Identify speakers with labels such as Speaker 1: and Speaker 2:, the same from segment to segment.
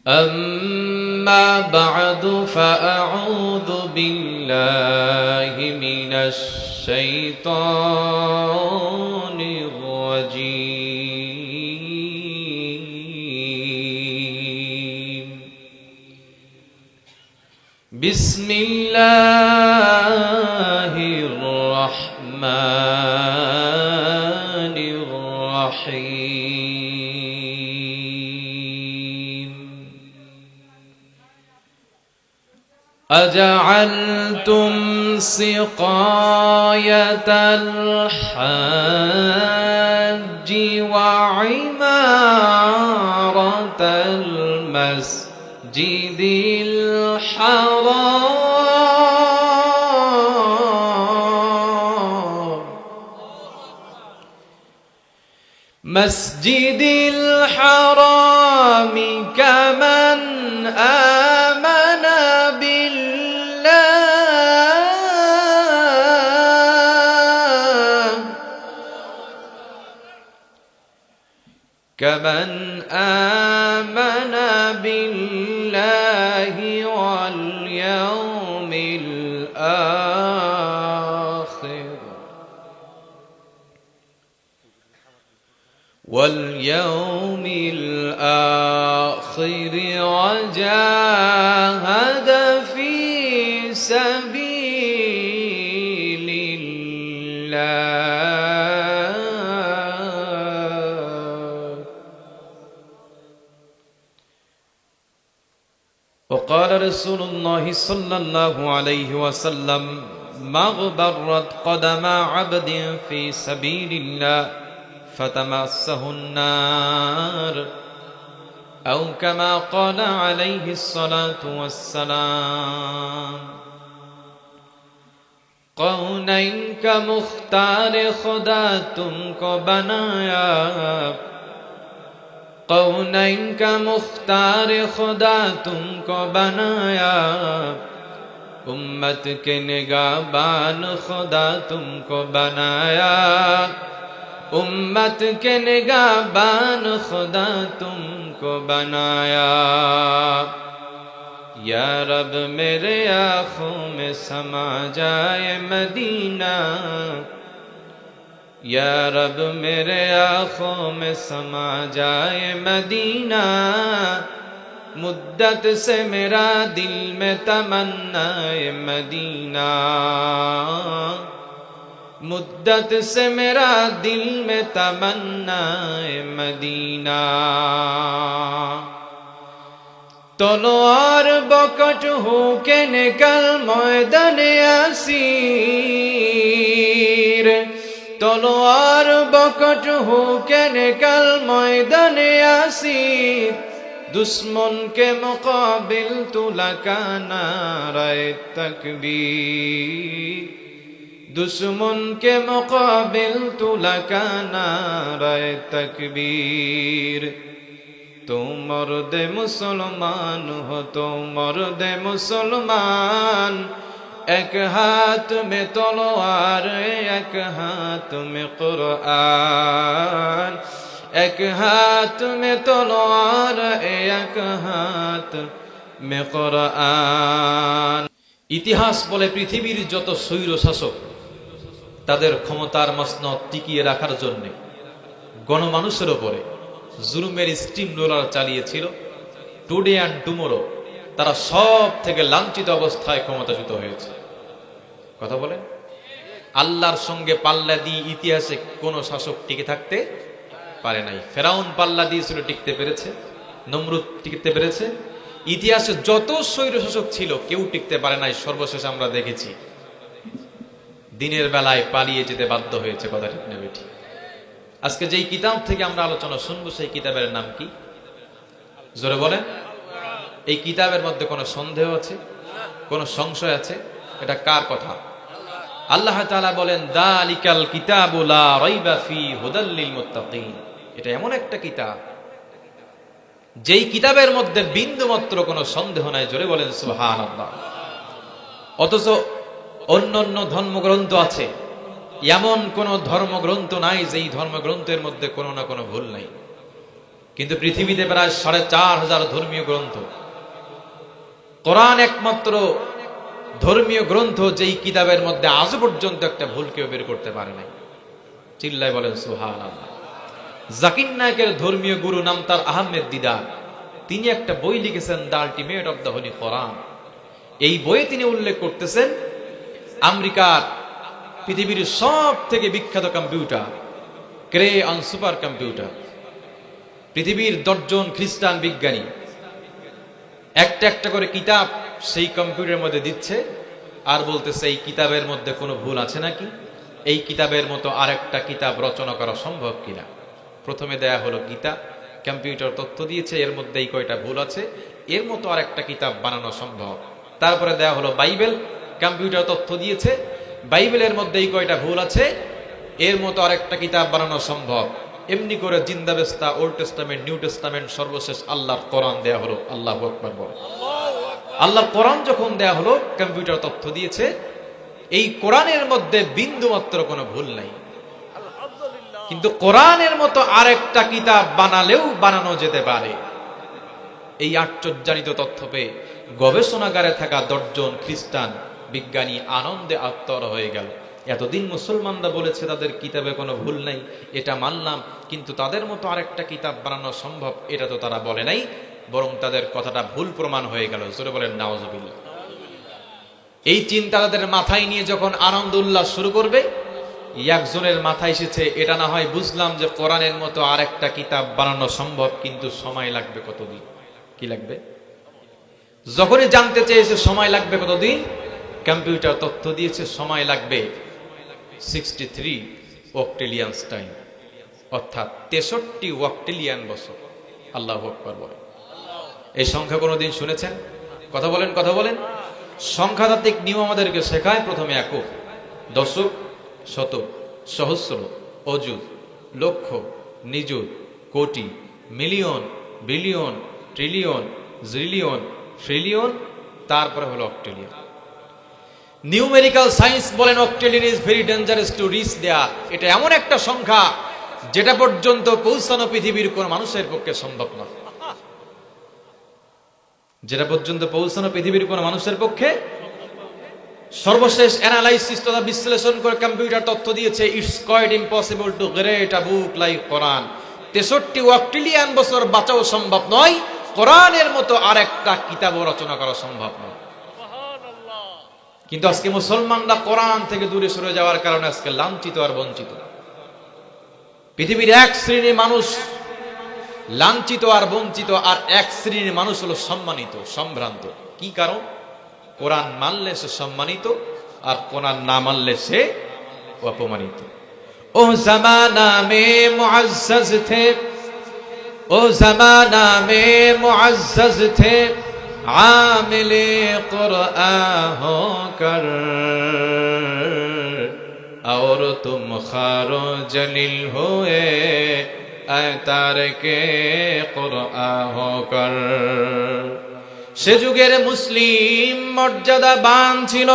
Speaker 1: أما بعد فأعوذ بالله من الشيطان الرجيم بسم الله الرحمن الرحيم أجعلتم سقاية الحاج وعمارة المسجد الحرام مسجد الحرام كمن آمن بالله واليوم الآخر وجاهد في سبيل الله وقال رسول الله صلى الله عليه وسلم ما غبرت قدم عبد في سبيل الله فتمسه النار أو كما قال عليه الصلاة والسلام कौनैन का मुख्तार खुदा तुमको बनाया कौनैन का मुख्तार खुदा तुमको बनाया उम्मत के निगाहबान खुदा तुमको बनाया उम्मत के निगाहबान खुदा तुमको बनाया या रब मेरे आँखों में समा जाए मदीना या रब मेरे आँखों में समा जाए मदीना मुद्दत से मेरा दिल में तमन्ना मदीना मुद्दत से मेरा दिल में तमन्ना मदीना तलवार बकट हो के निकल मैदान असीर तलवार बकट हो के निकल मैदान असीर दुश्मन के मुकाबिल तू लगा नारे तकबीर दुश्मन के मुकाबिल तू लगा नारे तकबीर तो मर्द मुसलमान हो तो मर्द मुसलमान एक हाथ में तलवार एक हाथ में कुरान एक हाथ में तलवार एक हाथ में कुरान ইতিহাস বলে পৃথিবীর যত স্বৈর শাসক তাদের ক্ষমতার মসনদ টিকিয়ে রাখার জন্য গণমানুষের উপরে জুলুমের স্টিম রোলার চালিয়েছিল টুডে অ্যান্ড টুমোরো তারা সব থেকে লাঞ্ছিত অবস্থায় ক্ষমতাচ্যুত হয়েছে কথা বলেন আল্লাহর সঙ্গে পাল্লা দিয়ে ইতিহাসে কোনো শাসক টিকে থাকতে পারে নাই ফেরাউন পাল্লা দিয়েছিল টিকতে পেরেছে নমরুদ টিকতে পেরেছে ইতিহাসে যত স্বৈর শাসক ছিল কেউ টিকতে পারে নাই সর্বশেষ আমরা দেখেছি দিনের বেলায় পালিয়ে যেতে বাধ্য হয়েছে কথা ঠিক না বেঠিক আজকে যেই কিতাব থেকে আমরা আলোচনা শুনবো সেই কিতাবের নাম কি জোরে বলেন এই কিতাবের মধ্যে কোনো সন্দেহ আছে কোনো সংশয় আছে এটা কার কথা আল্লাহ তাআলা বলেন দালিকাল কিতাবু লা রাইবা ফি হুদাল লিল মুত্তাকিন এটা এমন একটা কিতাব যেই কিতাবের মধ্যে বিন্দুমাত্র কোনো সন্দেহ নাই জোরে বলেন সুবহানাল্লাহ অথচ অন্যান্য ধর্মগ্রন্থ আছে এমন কোন ধর্মগ্রন্থ নাই যেই ধর্মগ্রন্থের মধ্যে কোনো না কোনো ভুল নাই কিন্তু পৃথিবীতে প্রায় ৪,৫০০ ধর্মীয় গ্রন্থ। কোরআন একমাত্র ধর্মীয় গ্রন্থ যেই কিতাবের মধ্যে আজ পর্যন্ত একটা ভুল কেউ বের করতে পারে নাই। চিল্লায় বলেন সুবহানাল্লাহ। জাকির নায়েকের ধর্মীয় গুরু নাম তার আহমেদ দিদার, তিনি একটা বই লিখেছেন the ultimate of the holy Quran. এই বইয়ে তিনি উল্লেখ করতেছেন আমেরিকার পৃথিবীর সব থেকে বিখ্যাত computer Cray on super computer, পৃথিবীর ১০ জন খ্রিস্টান বিজ্ঞানী একটা একটা করে কিতাব সেই কম্পিউটারের মধ্যে দিচ্ছে আর বলতেছে এই কিতাবের মধ্যে কোনো ভুল আছে নাকি, এই কিতাবের মতো আরেকটা কিতাব রচনা করা সম্ভব কিনা। প্রথমে দেয়া হলো গীতা, কম্পিউটার তথ্য দিয়েছে এর মধ্যে এই কয়টা ভুল আছে, এর মতো আরেকটা কিতাব বানানো সম্ভব। তারপরে দেয়া হলো বাইবেল, কম্পিউটার তথ্য দিয়েছে বাইবেলের মধ্যে এই কয়টা ভুল আছে, এর মতো আরেকটা কিতাব বানানো সম্ভব। এমনি করে জিন্দাবেস্তা, ওল্ড টেস্টামেন্ট, নিউ টেস্টামেন্ট, সর্বশেষ আল্লাহর কোরআন দেয়া হলো। আল্লাহু আকবার বলে। আল্লাহর কোরআন যখন দেয়া হলো, কম্পিউটার তথ্য দিয়েছে এই কোরআনের মধ্যে বিন্দু মাত্র কোনো ভুল নাই। কিন্তু কোরআনের মতো আরেকটা কিতাব বানালেও বানানো যেতে পারে। এই আশ্চর্যজনিত তথ্য পেয়ে গবেষণাগারে থাকা ১০ জন খ্রিস্টান বিজ্ঞানী আনন্দে আত্মর হয়ে গেল। এতদিন মুসলমানরা বলেছে তাদের কিতাবে কোনো ভুল নাই, এটা মানলাম, কিন্তু তাদের মতো আরেকটা কিতাব বানানো সম্ভব এটা তো তারা বলে নাই, বরং তাদের কথাটা ভুল প্রমাণ হয়ে গেল। জোরে বলেন নাউজুবিল্লাহ। এই চিন্তা তাদের মাথায় নিয়ে যখন আনন্দ উল্লাস শুরু করবে, একজনের মাথায় এসেছে এটা না হয় বুঝলাম যে কোরআনের মতো আরেকটা কিতাব বানানো সম্ভব, কিন্তু সময় লাগবে কতদিন। কি লাগবে? যখনই জানতে চেয়েছে সময় লাগবে কতদিন, কম্পিউটার তথ্য দিয়েছে সময় লাগবে 63 অক্টেলিয়ানস টাইম, অর্থাৎ 63 অক্টেলিয়ান বছর। আল্লাহু আকবার বলেন। এই সংখ্যা কোনোদিন শুনেছেন? কথা বলেন, কথা বলেন। সংখ্যাতাত্ত্বিক নিয়ম আমাদেরকে শেখায় প্রথমে একক, দশক, শতক, সহস্র, অযুত, লক্ষ, নিযুত, কোটি, million, billion, trillion, zillion, trillion, তারপরে হলো অক্টেলিয়ন। নিউমেরিক্যাল সায়েন্স বলেন octillion is very dangerous to reach there. এটা এমন একটা সংখ্যা যেটা পর্যন্ত পৌঁছানো পৃথিবীর কোন মানুষের পক্ষে সম্ভব না। যেটা পর্যন্ত পৌঁছানো পৃথিবীর কোন মানুষের পক্ষে। সর্বশেষ অ্যানালাইসিস তথা বিশ্লেষণ করে কম্পিউটার তথ্য দিয়েছে it's quite impossible to great a book like Quran. 63 octillion বছর বাঁচাও সম্ভব নয়, কোরআনের মতো আরেকটা কিতাব রচনা করা সম্ভব নয়। কিন্তু আজকে মুসলমানরা কোরআন থেকে দূরে সরে যাওয়ার কারণে আজকে লাঞ্ছিত আর বঞ্চিত। পৃথিবীর এক শ্রেণীর মানুষ লাঞ্ছিত আর বঞ্চিত, আর এক শ্রেণীর মানুষ হলো সম্মানিত, সম্ভ্রান্ত। কি কারণ? কোরআন মানলে সে সম্মানিত, আর কোরআন না মানলে সে অপমানিত। ও জামানা মে মুআজ্জাজ থে, ও জামানা মে মুআজ্জাজ থে, আমিলে কুরআন হো কর, और तुम खारो जलील हुए तारके कुरआन होकर। সে যুগের মুসলিম মর্যাদাবান ছিল,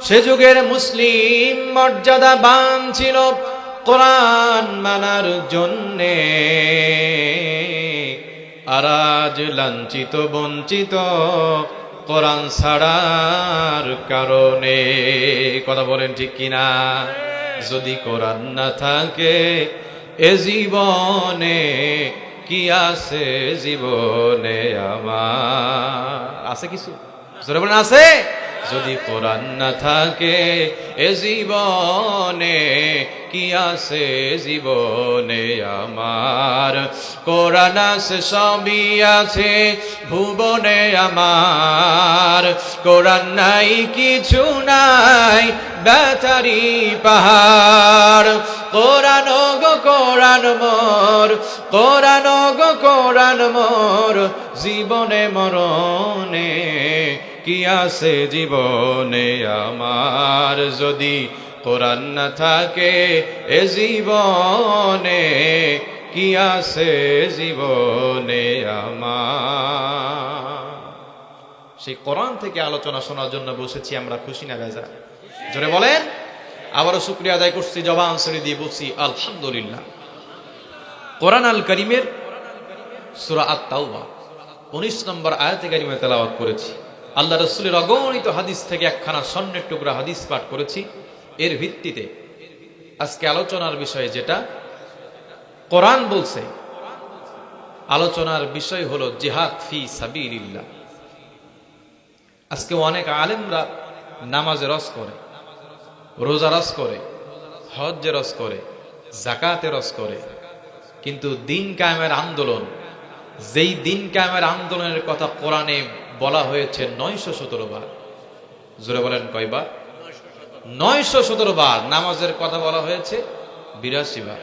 Speaker 1: সে যুগের মুসলিম মর্যাদাবান ছিল কোরআন মানার জন্যে, আর আজ লাঞ্ছিত বঞ্চিত কোরআন ছাড়ার কারণে। কথা বলেন ঠিক কিনা? যদি কোরআন না থাকে এ জীবনে কি আছে জীবনে আমার? আছে কিছু? জোরে বলেন আছে? যদি কোরআন না থাকে এ জীবনে কি আছে জীবনে আমার? কোরআন আছে সবই আছে ভুবনে আমার, কোরআন নাই কিছু নাই বেচারি পাহাড়। কোরআন গো কোরআন মোর, কোরআন গো কোরআন মোর, জীবনে মরণে কি আছে জীবনে আমার? যদি কোরআন না থাকে এ জীবনে কি আছে জীবনে আমার? সেই কোরআন থেকে আলোচনা শোনার জন্য বসেছি আমরা, খুশি না বেজার? জোরে বলেন। আবারও শুকরিয়া আদায় করছি, জবান ছেড়ে দিয়ে বলছি আলহামদুলিল্লাহ। কোরআন আল কারীমের সূরা আত-তাওবা 19 নম্বর আয়াতে কারিমা তেলাওয়াত করেছি। আল্লাহ রাসূলের অগণিত হাদিস থেকে একখানা স্বর্ণের টুকরা হাদিস পাঠ করেছি। এর ভিত্তিতে আজকে আলোচনার বিষয় যেটা কোরআন বলছে, আলোচনার বিষয় হলো জিহাদ ফি সাবিলিল্লাহ। আজকে অনেক আলেমরা নামাজে রস করে, রোজা রস করে, হজ্জে রস করে, যাকাতে রস করে, কিন্তু দিন কায়েমের আন্দোলন, যেই দিন কায়েমের আন্দোলনের কথা কোরআনে বলা হয়েছে 917 বার। জোরে বলেন কয়বার? 917 বার। নামাজের কথা বলা হয়েছে 82 বার,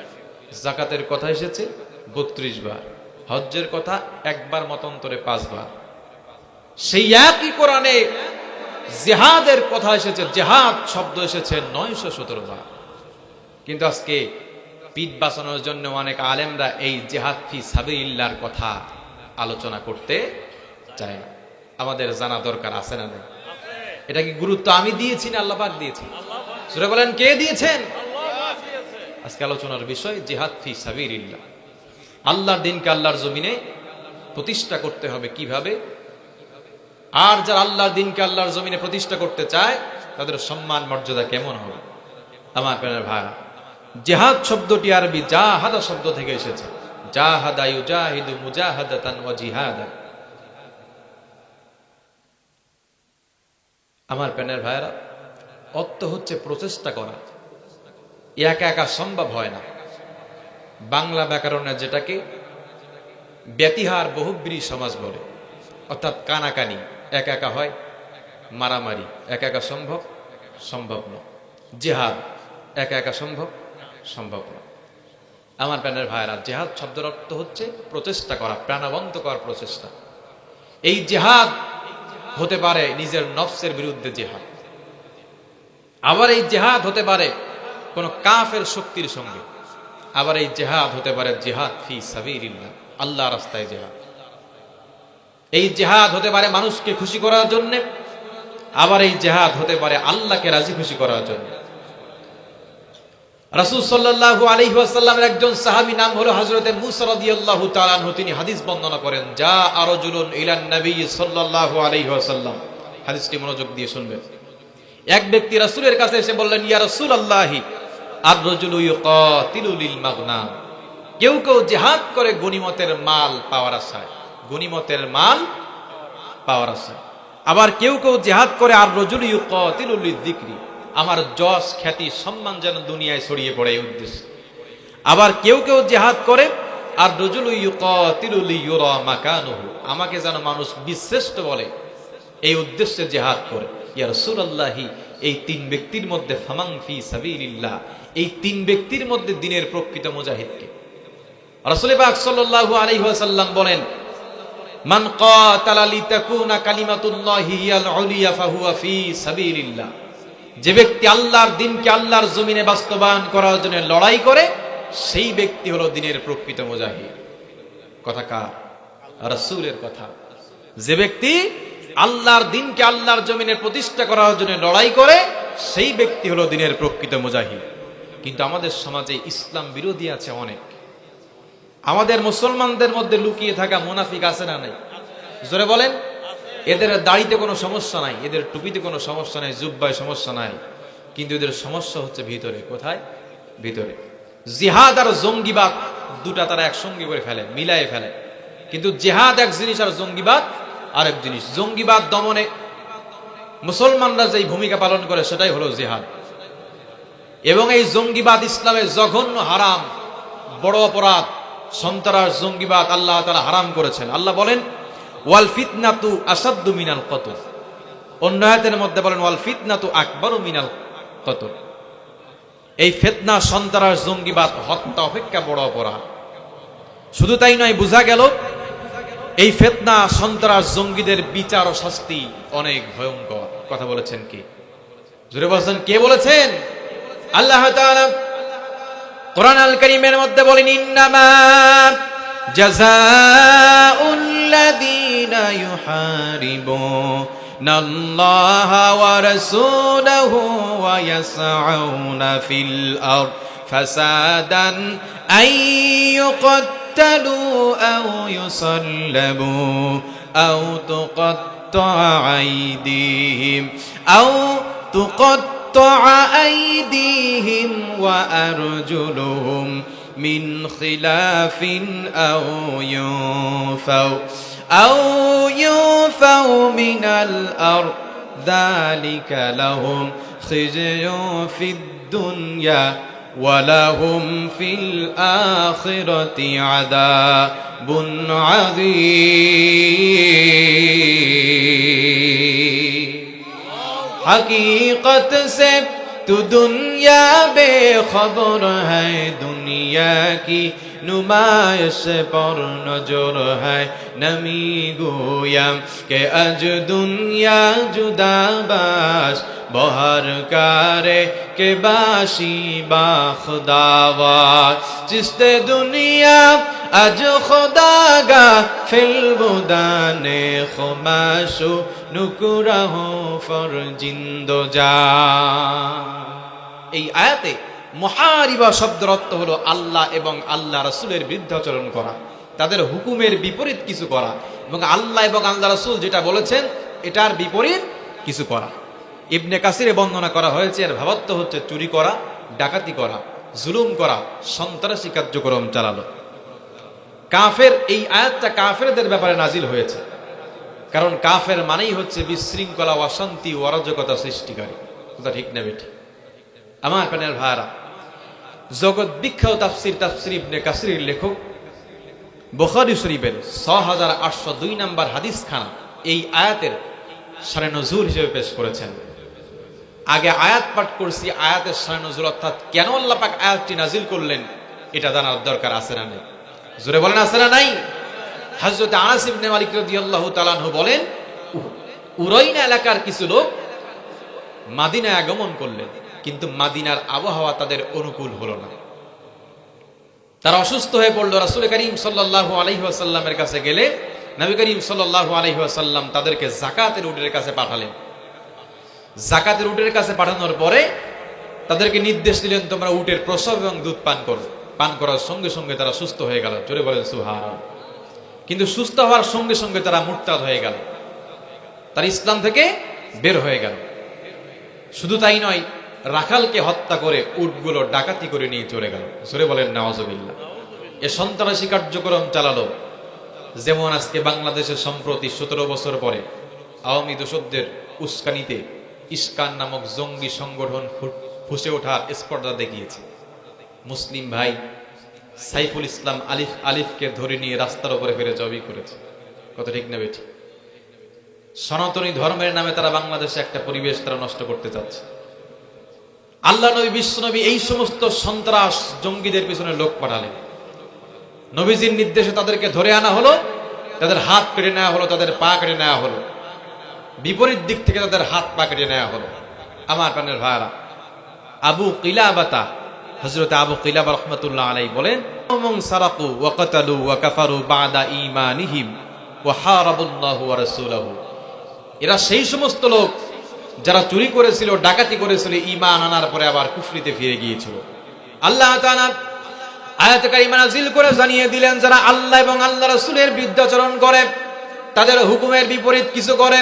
Speaker 1: যাকাতের কথা এসেছে 32 বার, হজ্জের কথা একবার মতান্তরে 5 বার। সেই একই কোরআনে জিহাদের কথা এসেছে, জিহাদ শব্দ এসেছে 917 বার। কিন্তু আজকে পিঠ বাঁচানোর জন্য অনেক আলেমরা এই জিহাদ ফি সাবিলিল্লাহর কথা আলোচনা করতে চায় না। আমাদের জানা দরকার আছে না নেই? এটা কি গুরুত্ব আমি দিয়েছি না আল্লাহ পাক দিয়েছেন? সূরা বলেন কে দিয়েছেন? আজকে আলোচনার বিষয় জিহাদ ফি সাবিলিল্লাহ। আল্লাহর দিনকে আল্লাহর জমিনে প্রতিষ্ঠা করতে হবে কিভাবে, আর যারা আল্লাহর দিনকে আল্লাহর জমিনে প্রতিষ্ঠা করতে চায় তাদের সম্মান মর্যাদা কেমন হবে। আমার প্রাণের ভাই, জিহাদ শব্দটি আরবি জাহাদা শব্দ থেকে এসেছে। জাহাদা ইউজাহিদু মুজাহাদাতান ওয়া জিহাদা। আমার প্রাণের ভাইরা, অর্থ হচ্ছে প্রচেষ্টা করা। একা একা সম্ভব হয় না। বাংলা ব্যাকরণে যেটাকে ব্যতিহার বহুব্রী সমাজ বলে, অর্থাৎ কানাকানি একা একা হয়, মারামারি একা একা সম্ভব, সম্ভব না। জিহাদ একা একা সম্ভব, সম্ভব না। আমার প্রাণের ভাইরা, জিহাদ শব্দের অর্থ হচ্ছে প্রচেষ্টা করা, প্রাণবন্ত করার প্রচেষ্টা। এই জিহাদ হতে পারে নিজের নফসের বিরুদ্ধে জিহাদ, আবার এই জিহাদ হতে পারে কোন কাফের শক্তির সঙ্গে, আবার এই জিহাদ হতে পারে জিহাদ ফি সাবিলিল্লাহ, আল্লাহর রাস্তায় জিহাদ। এই জিহাদ হতে পারে মানুষকে খুশি করার জন্য, আবার এই জিহাদ হতে পারে আল্লাহকে রাজি খুশি করার জন্য। রাসূল সাল্লাল্লাহু আলাইহি ওয়াসাল্লামের একজন সাহাবী নাম হলো হযরতে মুসা রাদিয়াল্লাহু তাআলা আনহু। তিনি হাদিস বর্ণনা করেন, যা আরজুলুন ইলান নবী সাল্লাল্লাহু আলাইহি ওয়াসাল্লাম। হাদিসটি মনোযোগ দিয়ে শুনবেন। এক ব্যক্তি রাসূলের কাছে এসে বললেন, ইয়া রাসূলুল্লাহি আর-রাজুলু ইউকাতিলু লিল মাগনাম। কেউ কেউ জিহাদ করে গনিমতের মাল পাওয়ার আশায়, গনিমতের মাল পাওয়ার আশায়। আবার কেউ কেউ জিহাদ করে আর-রাজুলু ইউকাতিলু লিয-যিকরি, আমার যশ খ্যাতি সম্মান যেন দুনিয়ায় ছড়িয়ে পড়ে এই উদ্দেশ্যে। আবার কেউ কেউ জিহাদ করে আর-রাজুলু ইউকাতিলু লিয়ুরা মাকানুহু, আমাকে যেন মানুষ বিশ্রেষ্ঠ বলে, এই উদ্দেশ্যে জিহাদ করে। ইয়া রাসূলুল্লাহি, এই তিন ব্যক্তির মধ্যে ফামান ফি সাবিলিল্লাহ, এই তিন ব্যক্তির মধ্যে দ্বীনের প্রকৃত মুজাহিদকে? রাসূল পাক সাল্লাল্লাহু আলাইহি ওয়াসাল্লাম বলেন, মান কাতালা লিতাকুনা কালিমাতুল্লাহি হিয়াল উলিয়া ফাহুয়া ফি সাবিলিল্লাহ। যে ব্যক্তি আল্লাহর দ্বীনকে আল্লাহর জমিনে বাস্তবায়ন করার জন্য লড়াই করে, সেই ব্যক্তি হলো দ্বীনের প্রকৃত মুজাহিদ। কথা কার? রাসূলের কথা। যে ব্যক্তি আল্লাহর দ্বীনকে আল্লাহর জমিনে প্রতিষ্ঠা করার জন্য লড়াই করে, সেই ব্যক্তি হলো দ্বীনের প্রকৃত মুজাহিদ। কিন্তু আমাদের সমাজে ইসলাম বিরোধী আছে অনেক। আমাদের মুসলমানদের মধ্যে লুকিয়ে থাকা মুনাফিক আছে না নাই? জোরে বলেন। এদের দাড়িতে কোনো সমস্যা নাই, এদের টুপিতে কোনো সমস্যা নাই, জুব্বায় সমস্যা নাই, কিন্তু এদের সমস্যা হচ্ছে ভিতরে। কোথায়? ভিতরে। জিহাদ আর জঙ্গিবাদ দুটা তারা একসঙ্গে করে ফেলে, মিলায়ে ফেলে। কিন্তু জিহাদ এক জিনিস আর জঙ্গিবাদ আরেক জিনিস। জঙ্গিবাদ দমনে মুসলমানরা যেই ভূমিকা পালন করে সেটাই হলো জিহাদ। এবং এই জঙ্গিবাদ ইসলামের জঘন্য হারাম, বড় অপরাধ। সন্ত্রাস জঙ্গিবাদ আল্লাহ তাআলা হারাম করেছেন। আল্লাহ বলেন, ওয়াল ফিতনাতু আসাদ্দু মিনাল কতল। অন্য আয়াতের মধ্যে বলেন, ওয়াল ফিতনাতু আকবারু মিনাল কতল। এই ফিতনা, সন্ত্রাস, জঙ্গিবাদ হত্যা অপেক্ষা বড় অপরাধ। শুধু তাই নয়, বোঝা গেল এই ফিতনা, সন্ত্রাস, জঙ্গিদের বিচার ও শাস্তি অনেক ভয়ঙ্কর। কথা বলেছেন কে? জোরে বলেন, কে বলেছেন? আল্লাহ তাআলা কোরআন আল কারীমের মধ্যে বলেন, ইন্নামা জাযাউল লাযীনা ইউহারিবুনাল্লাহা ওয়া রাসূলাহু ওয়া ইয়াসআউনা ফিল আরদ ফাসাদান আন يقتلوا أو يصلبوا أو تقطع أيديهم وأرجلهم من خلاف أو ينفوا من الأرض ذلك لهم خزي في الدنيا ولهم في الآخرة عذاب عظيم حقیقت سے تو دنیا بے خبر ہے دنیا کی نمائش پر نظر ہے نمی گویم کہ اج دنیا جدا باش بہر کارے کہ باشی با خداوار چست دنیا আজ খোদাগা ফিলবুদানে খমাশু নুকুরাহ ফরজিন্দ যা। এই আয়াতে মুহারিবা শব্দের অর্থ হলো আল্লাহ এবং আল্লাহ রাসূলের বিরুদ্ধাচরণ করা, তাদের হুকুমের বিপরীত কিছু করা, এবং আল্লাহ এবং আল্লাহ রাসূল যেটা বলেছেন এটার বিপরীত কিছু করা। ইবনে কাসিরে বর্ণনা করা হয়েছে এর ভাবার্থ হচ্ছে চুরি করা, ডাকাতি করা, জুলুম করা, সন্ত্রাসী কার্যক্রম চালানো। কাফের, এই আয়াতটা কাফেরদের ব্যাপারে নাজিল হয়েছে, কারণ কাফের মানেই হচ্ছে বিশৃঙ্খলা, অশান্তি, অরাজকতা সৃষ্টিকারী। কথা ঠিক না বেটি? আমার প্রাণের ভাইরা, জগৎ বিখ্যাত তাফসির ইবনে কাসিরের লেখক বুখারী শরীফের ৬৮০২ নম্বর হাদিস খানা এই আয়াতের শানে নজুল হিসেবে পেশ করেছেন। আগে আয়াত পাঠ করছি, আয়াতের শানে নজুল অর্থাৎ কেন আল্লাহ পাক আয়াতটি নাজিল করলেন এটা জানার দরকার আছে না নেই? জোরে বলেন আছে না নাই? হযরত আনাস ইবনে মালিক রাদিয়াল্লাহু তাআলা আনহু বলেন, উরাইনা এলাকার কিছু লোক মদিনায় আগমন করলেন, কিন্তু মদিনার আবহাওয়া তাদের অনুকূল হলো না। তারা অসুস্থ হয়ে পড়ল। রাসূল করিম সাল্লাল্লাহু আলাইহি ওয়াসাল্লামের কাছে গেলে নবী করিম সাল্লাল্লাহু আলাইহি ওয়াসাল্লাম তাদেরকে যাকাতের উটের কাছে পাঠালেন। যাকাতের উটের কাছে পাঠানোর পরে তাদেরকে নির্দেশ দিলেন, তোমরা উটের প্রসব এবং দুধ পান করো। পান করার সঙ্গে সঙ্গে তারা সুস্থ হয়ে গেল। জোরে বলেন সুবহানাল্লাহ। কিন্তু সুস্থ হওয়ার সঙ্গে সঙ্গে তারা মুরতাদ হয়ে গেল, তারা ইসলাম থেকে বের হয়ে গেল। শুধু তাই নয়, রাখালকে হত্যা করে উটগুলো ডাকাতি করে নিয়ে চলে গেল। জোরে বলেন নাউজুবিল্লাহ। এ সন্ত্রাসী কার্যক্রম চালালো। যেমন আজকে বাংলাদেশে সম্প্রতি ১৭ বছর পরে আওয়ামী দোসরদের উস্কানিতে ইস্কান নামক জঙ্গি সংগঠন ফুসে ওঠার স্পর্ধা দেখিয়েছে। মুসলিম ভাই সাইফুল ইসলাম আলিফকে ধরে নিয়ে রাস্তার উপরে ফেলে জবি করেছে। কত ঠিক না বেঠি? সনাতনী ধর্মের নামে তারা বাংলাদেশে একটা পরিবেশ তারা নষ্ট করতে চাচ্ছে। আল্লাহ নবী, বিশ্বনবী এই সমস্ত সন্ত্রাস জঙ্গিদের পিছনে লোক পাঠালেন। নবীজির নির্দেশে তাদেরকে ধরে আনা হলো, তাদের হাত কেটে নেওয়া হলো, তাদের পা কেটে নেওয়া হলো, বিপরীত দিক থেকে তাদের হাত পা কেটে নেওয়া হলো। আমার প্রাণের ভাইরা, আবু কিলাবাতা, হযরত আবু কিলাবা রাহমাতুল্লাহ আলাইহি বলেন, মান সারাকু ওয়া কাতালু ওয়া কাফারু বাদা ঈমানিহিম ওয়া হারাবুল্লাহু ওয়া রাসূলুহু। এরা সেই সমস্ত লোক যারা চুরি করেছিল, ডাকাতি করেছিল, ঈমান আনার পরে আবার কুফরিতে ফিরে গিয়েছিল। আল্লাহ তাআলা আয়াত কারিমা নাযিল করে জানিয়ে দিলেন, যারা আল্লাহ এবং আল্লাহ রাসূলের বিরুদ্ধাচরণ করে, তাদের হুকুমের বিপরীত কিছু করে,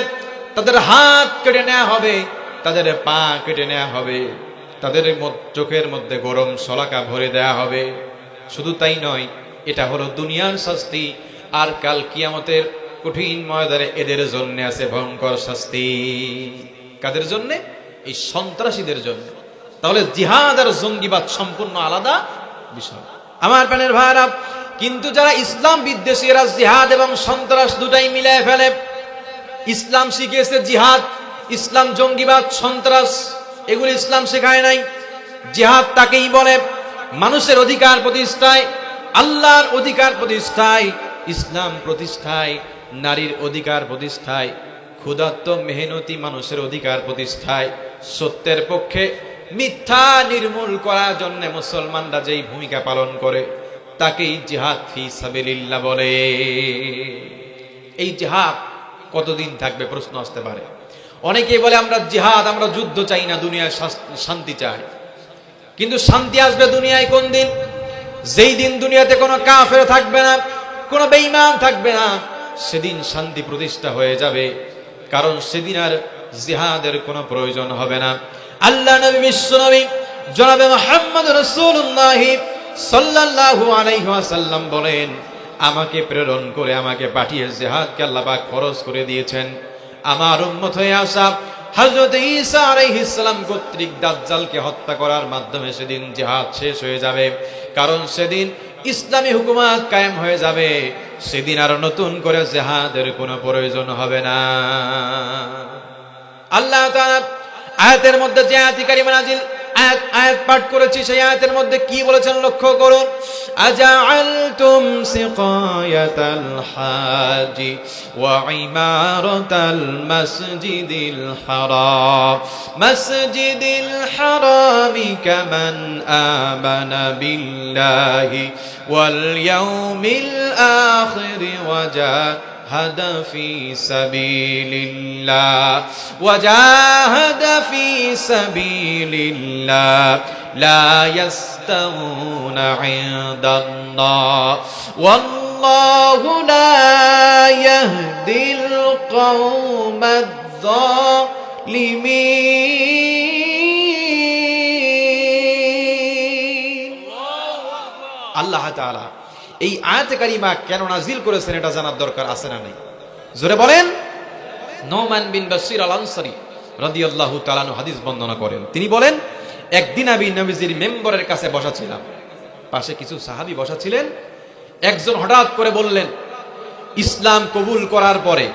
Speaker 1: তাদের হাত কেটে নেওয়া হবে, তাদের পা কেটে নেওয়া হবে, তাদের চোখের মধ্যে গরম শলাকা ভরে দেয়া হবে। শুধু তাই নয়, এটা হলো দুনিয়ার শাস্তি, আর কাল কিয়ামতের কঠিন ময়দানে এদের জন্য আছে ভয়ঙ্কর শাস্তি। কাদের জন্য? এই সন্ত্রাসীদের জন্য। তাহলে জিহাদ আর জঙ্গিবাদ সম্পূর্ণ আলাদা বিষয়। আমার প্রাণের ভাইরা, কিন্তু যারা ইসলাম বিদ্বেষী, এরা জিহাদ এবং সন্ত্রাস দুটাই মিলায় ফেলে। ইসলাম শিখিয়েছে জিহাদ, ইসলাম জঙ্গিবাদ, সন্ত্রাস এগুলো ইসলাম শেখায় নাই। জিহাদ তাকেই বলে মানুষের অধিকার প্রতিষ্ঠায়, আল্লাহর অধিকার প্রতিষ্ঠায়, ইসলাম প্রতিষ্ঠায়, নারীর অধিকার প্রতিষ্ঠায়, ক্ষুধার্ত মেহনতি মানুষের অধিকার প্রতিষ্ঠায়, সত্যের পক্ষে মিথ্যা নির্মূল করার জন্য মুসলমানরা যেই ভূমিকা পালন করে তাকেই জিহাদ ফি সাবিলিল্লাহ বলে। এই জিহাদ কতদিন থাকবে প্রশ্ন আসতে পারে। অনেকেই বলে আমরা জিহাদ, আমরা যুদ্ধ চাই না, দুনিয়ায় শান্তি চাই। কিন্তু শান্তি আসবে দুনিয়ায় কোন দিন? যেই দিন দুনিয়াতে কোনো কাফের থাকবে না, কোনো বেঈমান থাকবে না, সেদিন শান্তি প্রতিষ্ঠা হয়ে যাবে। কারণ সেদিন আর জিহাদের কোনো প্রয়োজন হবে না। আল্লাহ নবী, বিশ্ব নবী জনাবে মুহাম্মদ রাসূলুল্লাহ সাল্লাল্লাহু আলাইহি ওয়াসাল্লাম বলেন, আমাকে প্রেরণ করে, আমাকে পাঠিয়ে জিহাদকে আল্লাহ পাক ফরজ করে দিয়েছেন। আমার উম্মত হয়ে আসা হযরত ঈসা আলাইহিস সালাম কর্তৃক দাজ্জালকে হত্যা করার মাধ্যমে সেদিন জিহাদ শেষ হয়ে যাবে। কারণ সেদিন ইসলামী হুকুমত কায়েম হয়ে যাবে। সেদিন আর নতুন করে জিহাদের কোনো প্রয়োজন হবে না। আল্লাহ তাআলা আয়াতের মধ্যে যে আয়াত কারিমা নাজিল আয়াত পাঠ করেছি, সেই আয়াতের মধ্যে কি বলেছেন লক্ষ্য করুন। আজআলতুম সিকায়াতাল হাজি ওয়া ইমারাতাল মাসজিদিল হারামি কামান আমানা বিল্লাহি ওয়াল ইয়াউমিল আখির ওয়া وجاهد في سبيل الله لا يستوون عند الله والله لا يهدي القوم الظالمين। আল্লাহ তাআলা এই আয়াতে কারিমা কেন নাজিল করেছেন এটা জানার দরকার আছে না নাই? জোরে বলেন। নোমান বিন বাশির আল আনসারী রাদিয়াল্লাহু তাআলা আনহু হাদিস বর্ণনা করেন। তিনি বলেন, একদিন আমি নবীজির মেম্বরের কাছে বসা ছিলাম, পাশে কিছু সাহাবী বসা ছিলেন। একজন হঠাৎ করে বললেন, ইসলাম কবুল করার পরে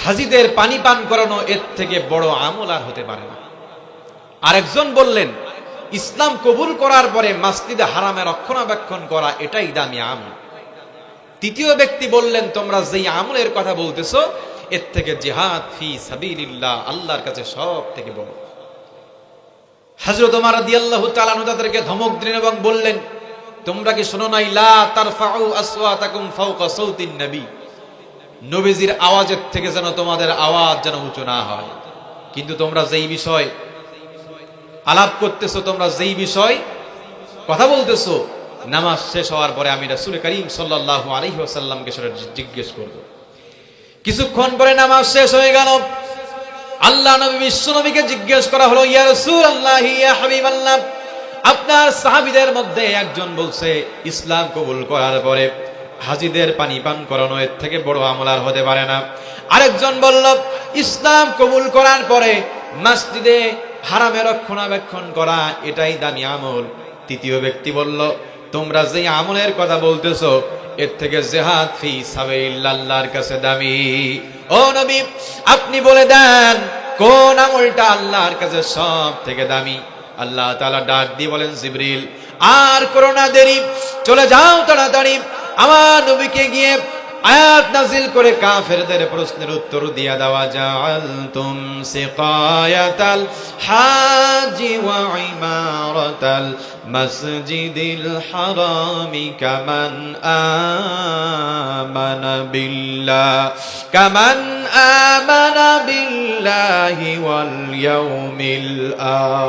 Speaker 1: হাজীদের পানি পান করানো এর থেকে বড় আমল আর হতে পারে না। আরেকজন বললেন, ইসলাম কবুল করার পরে মসজিদে হারামে রক্ষণাবেক্ষণ করা এটাই দামি আমল। তৃতীয় ব্যক্তি বললেন, তোমরা যেই আমলের কথা বলতেছো এর থেকে জিহাদ ফি সাবিলিল্লাহ আল্লাহর কাছে সব থেকে বড়। হযরত ওমর রাদিয়াল্লাহু তাআলা আনহু তাদেরকে ধমক দিলেন এবং বললেন, তোমরা কি শোনো নাই, লা তারফাউ আসওয়াতাকুম ফাওকা সাউতিন নবী, নবীজির আওয়াজের থেকে যেন তোমাদের আওয়াজ যেন উঁচু না হয়। কিন্তু তোমরা যেই বিষয় আলাপ করতেছো, তোমরা যেই বিষয় কথা বলতেছো, নামাজ শেষ হওয়ার পরে আমি রাসূল করিম সাল্লাল্লাহু আলাইহি ওয়াসাল্লামকে সেটা জিজ্ঞেস করব। কিছুক্ষণ পরে নামাজ শেষ হয়ে গেল। আল্লাহ নবী বিশ্ব নবীকে জিজ্ঞেস করা হলো, ইয়া রাসূলুল্লাহ, ইয়া হাবিবাল্লাহ, আপনার সাহাবীদের মধ্যে একজন বলছে ইসলাম কবুল করার পরে হাজীদের পানি পান করানো এর থেকে বড় আমল আর হতে পারে না। আরেকজন বলল, ইসলাম কবুল করার পরে মসজিদে হারামে রক্ষণাবেক্ষণ করা এটাই দামি আমল। তৃতীয় ব্যক্তি বলল, তোমরা যে আমলের কথা বলতেছো এর থেকে জিহাদ ফি সাবিলিল্লাহ আল্লাহর কাছে দামি। ও নবী, আপনি বলে দেন কোন আমলটা আল্লাহর কাছে সব থেকে দামি? আল্লাহ তাআলা ডাক দিয়ে বলেন, জিবরিল, আর করো না দেরি, চলে যাও তাড়াতাড়ি আমার নবীকে গিয়ে আয়াত নাজিল করে কাফেরদের প্রশ্নের উত্তর দিয়া দেওয়া। জাআলতুম সিকায়াতাল হাজি ওয়া ইমারাতাল মাসজিদিল হারামি কামান আমানা বিল্লাহি ওয়াল ইয়াউমিল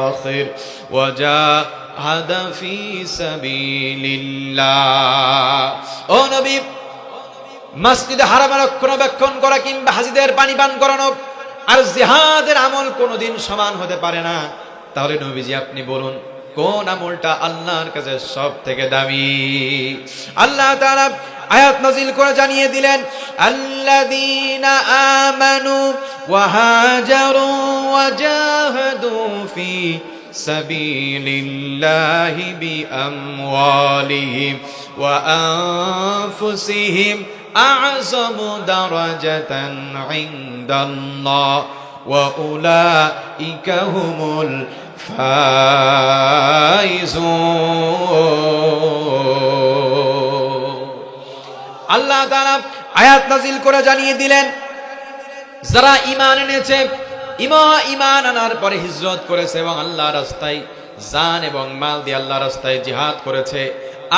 Speaker 1: আখির ওয়া জাহাদা ফি সাবিলিল্লাহ। ও নবী, মসজিদে হারামে রক্ষণাবেক্ষণ করা কিংবা হাজীদের পানি পান করানো আর জিহাদের আমল কোনোদিন সমান হতে পারে না। তাহলে নবীজি আপনি বলুন কোন আমলটা আল্লাহর কাছে সব থেকে দামি? আল্লাহ তাআলা আয়াত নাযিল করে জানিয়ে দিলেন, আল্লাযীনা আমানু ওয়া হাজারু ওয়া জাহাদু ফি সাবিলিল্লাহি বিআমওয়ালিহিম ওয়া আনফুসিহিম আ'যামু দারাজাতান ইনদাল্লাহ ওয়া উলাইকা হুমুল ফাইজুন। আল্লাহ তাআলা আয়াত নাযিল করে জানিয়ে দিলেন, যারা ঈমান এনেছে, ঈমান আনার পরে হিজরত করেছে এবং আল্লাহর রাস্তায় জান এবং মাল দিয়ে আল্লাহর রাস্তায় জিহাদ করেছে,